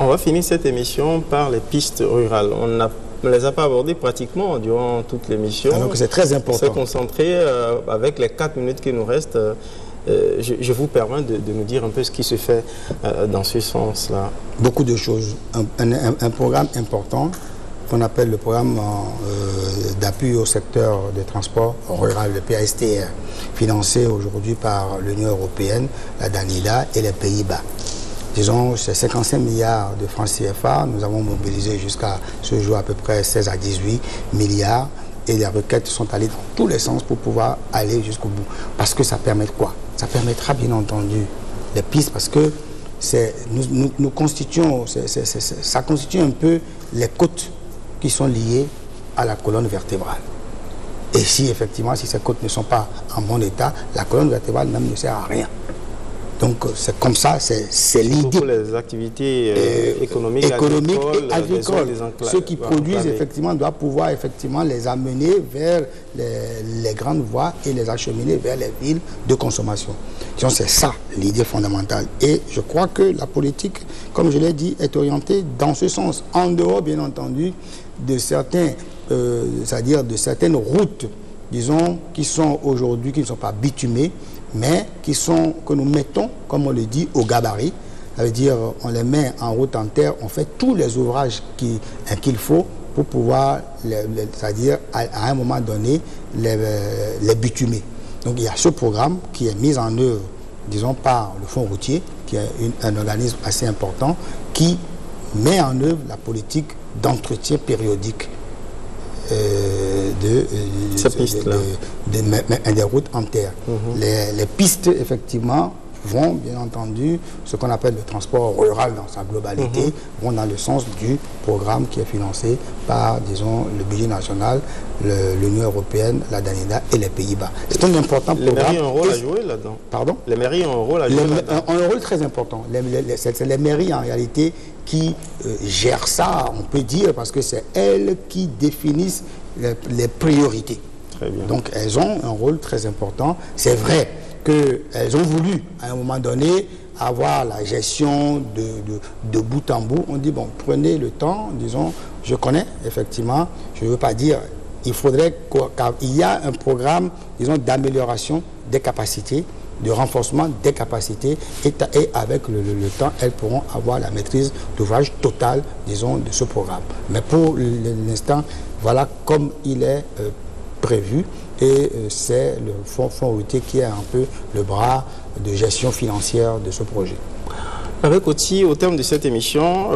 On va finir cette émission par les pistes rurales. On ne les a pas abordées pratiquement durant toute l'émission. Donc c'est très important. On s'est concentré avec les 4 minutes qui nous restent. Je vous permets de nous dire un peu ce qui se fait dans ce sens-là. Beaucoup de choses. Un programme important qu'on appelle le programme d'appui au secteur des transports rural, le PASTR, financé aujourd'hui par l'Union européenne, la Danida et les Pays-Bas. Disons, c'est 55 milliards de francs CFA. Nous avons mobilisé jusqu'à ce jour à peu près 16 à 18 milliards. Et les requêtes sont allées dans tous les sens pour pouvoir aller jusqu'au bout. Parce que ça permet quoi? Ça permettra bien entendu les pistes parce que nous constituons, ça constitue un peu les côtes qui sont liées à la colonne vertébrale. Et si effectivement, si ces côtes ne sont pas en bon état, la colonne vertébrale même ne sert à rien. Donc c'est comme ça, c'est l'idée. Pour les activités économiques et agricoles. Ceux qui produisent effectivement doivent pouvoir effectivement les amener vers les grandes voies et les acheminer vers les villes de consommation. Donc c'est ça l'idée fondamentale. Et je crois que la politique, comme je l'ai dit, est orientée dans ce sens. En dehors, bien entendu, de certains, c'est-à-dire de certaines routes, disons, qui sont aujourd'hui, qui ne sont pas bitumées, mais que nous mettons, comme on le dit, au gabarit. Ça veut dire, on les met en route en terre, on fait tous les ouvrages qu'il faut pour pouvoir, c'est-à-dire, à un moment donné, les bitumer. Donc, il y a ce programme qui est mis en œuvre, disons, par le Fonds routier, qui est un organisme assez important, qui met en œuvre la politique d'entretien périodique des routes en terre. Les pistes, effectivement, vont, bien entendu, ce qu'on appelle le transport rural dans sa globalité, vont dans le sens du programme qui est financé par, disons, le budget national, l'Union européenne, la Danida et les Pays-Bas. C'est un important programme. Les mairies ont un rôle à jouer là-dedans. Pardon? Les mairies ont un rôle à jouer là-dedans. Un rôle très important. C'est les mairies, en réalité, qui gèrent ça, on peut dire, parce que c'est elles qui définissent les priorités. Très bien. Donc, elles ont un rôle très important. C'est vrai qu'elles ont voulu, à un moment donné, avoir la gestion de bout en bout. On dit, bon, prenez le temps, disons, je connais, effectivement, je ne veux pas dire, il faudrait qu'il y ait un programme, disons, d'amélioration des capacités, de renforcement des capacités, et avec le temps, elles pourront avoir la maîtrise d'ouvrage totale, disons, de ce programme. Mais pour l'instant, voilà comme il est prévu, et c'est le fonds routier qui est un peu le bras de gestion financière de ce projet. Avec Oti, au terme de cette émission,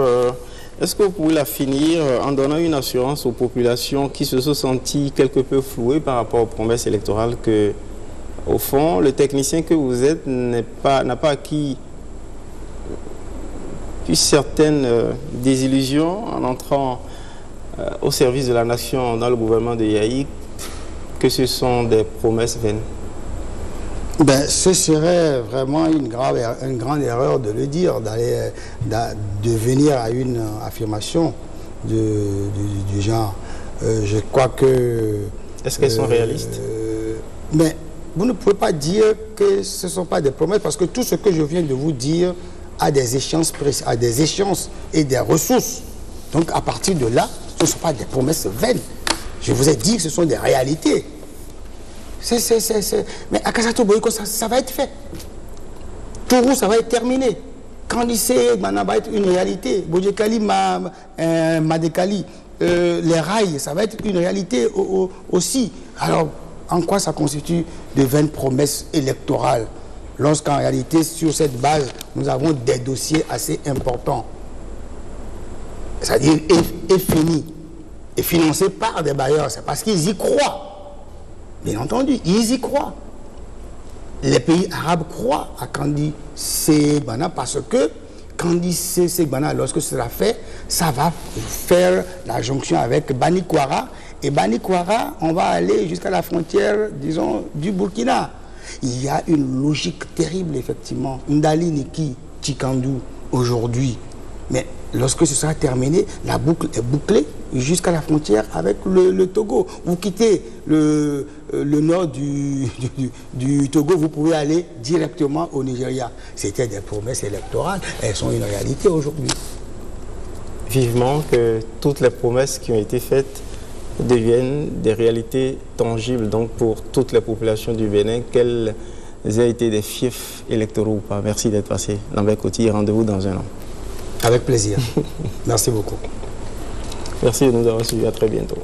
est-ce que vous pouvez la finir en donnant une assurance aux populations qui se sont senties quelque peu flouées par rapport aux promesses électorales que, au fond, le technicien que vous êtes n'a pas acquis une certaine désillusion en entrant au service de la nation dans le gouvernement de Yaïk, que ce sont des promesses vaines? Ben, ce serait vraiment une grande erreur de le dire, de venir à une affirmation du genre. Je crois que... Est-ce qu'elles sont réalistes? Mais vous ne pouvez pas dire que ce ne sont pas des promesses, parce que tout ce que je viens de vous dire a des échéances et des ressources. Donc à partir de là, ce ne sont pas des promesses vaines. Je vous ai dit que ce sont des réalités. Mais à Kassato Boyko, ça va être fait. Tourou, ça va être terminé. Kandissé, ça va être une réalité. Bodjekali, Madekali, les rails, ça va être une réalité aussi. Alors, en quoi ça constitue de vaines promesses électorales, lorsqu'en réalité, sur cette base, nous avons des dossiers assez importants, c'est-à-dire fini, et financés par des bailleurs? C'est parce qu'ils y croient. Bien entendu, ils y croient. Les pays arabes croient à Kandi Segbana, parce que Kandi Segbana, lorsque ce sera fait, ça va faire la jonction avec Bani Kwara. Et Bani Kwara, on va aller jusqu'à la frontière, disons, du Burkina. Il y a une logique terrible, effectivement. Ndali Niki Chikandou, aujourd'hui. Mais lorsque ce sera terminé, la boucle est bouclée jusqu'à la frontière avec le Togo. Vous quittez le nord du Togo, vous pouvez aller directement au Nigeria. C'était des promesses électorales, elles sont une réalité aujourd'hui. Vivement que toutes les promesses qui ont été faites deviennent des réalités tangibles, donc pour toutes les populations du Bénin, qu'elles aient été des fiefs électoraux ou pas. Merci d'être passé. Lambert Koti, rendez-vous dans un an. Avec plaisir. Merci beaucoup. Merci de nous avoir suivis. À très bientôt.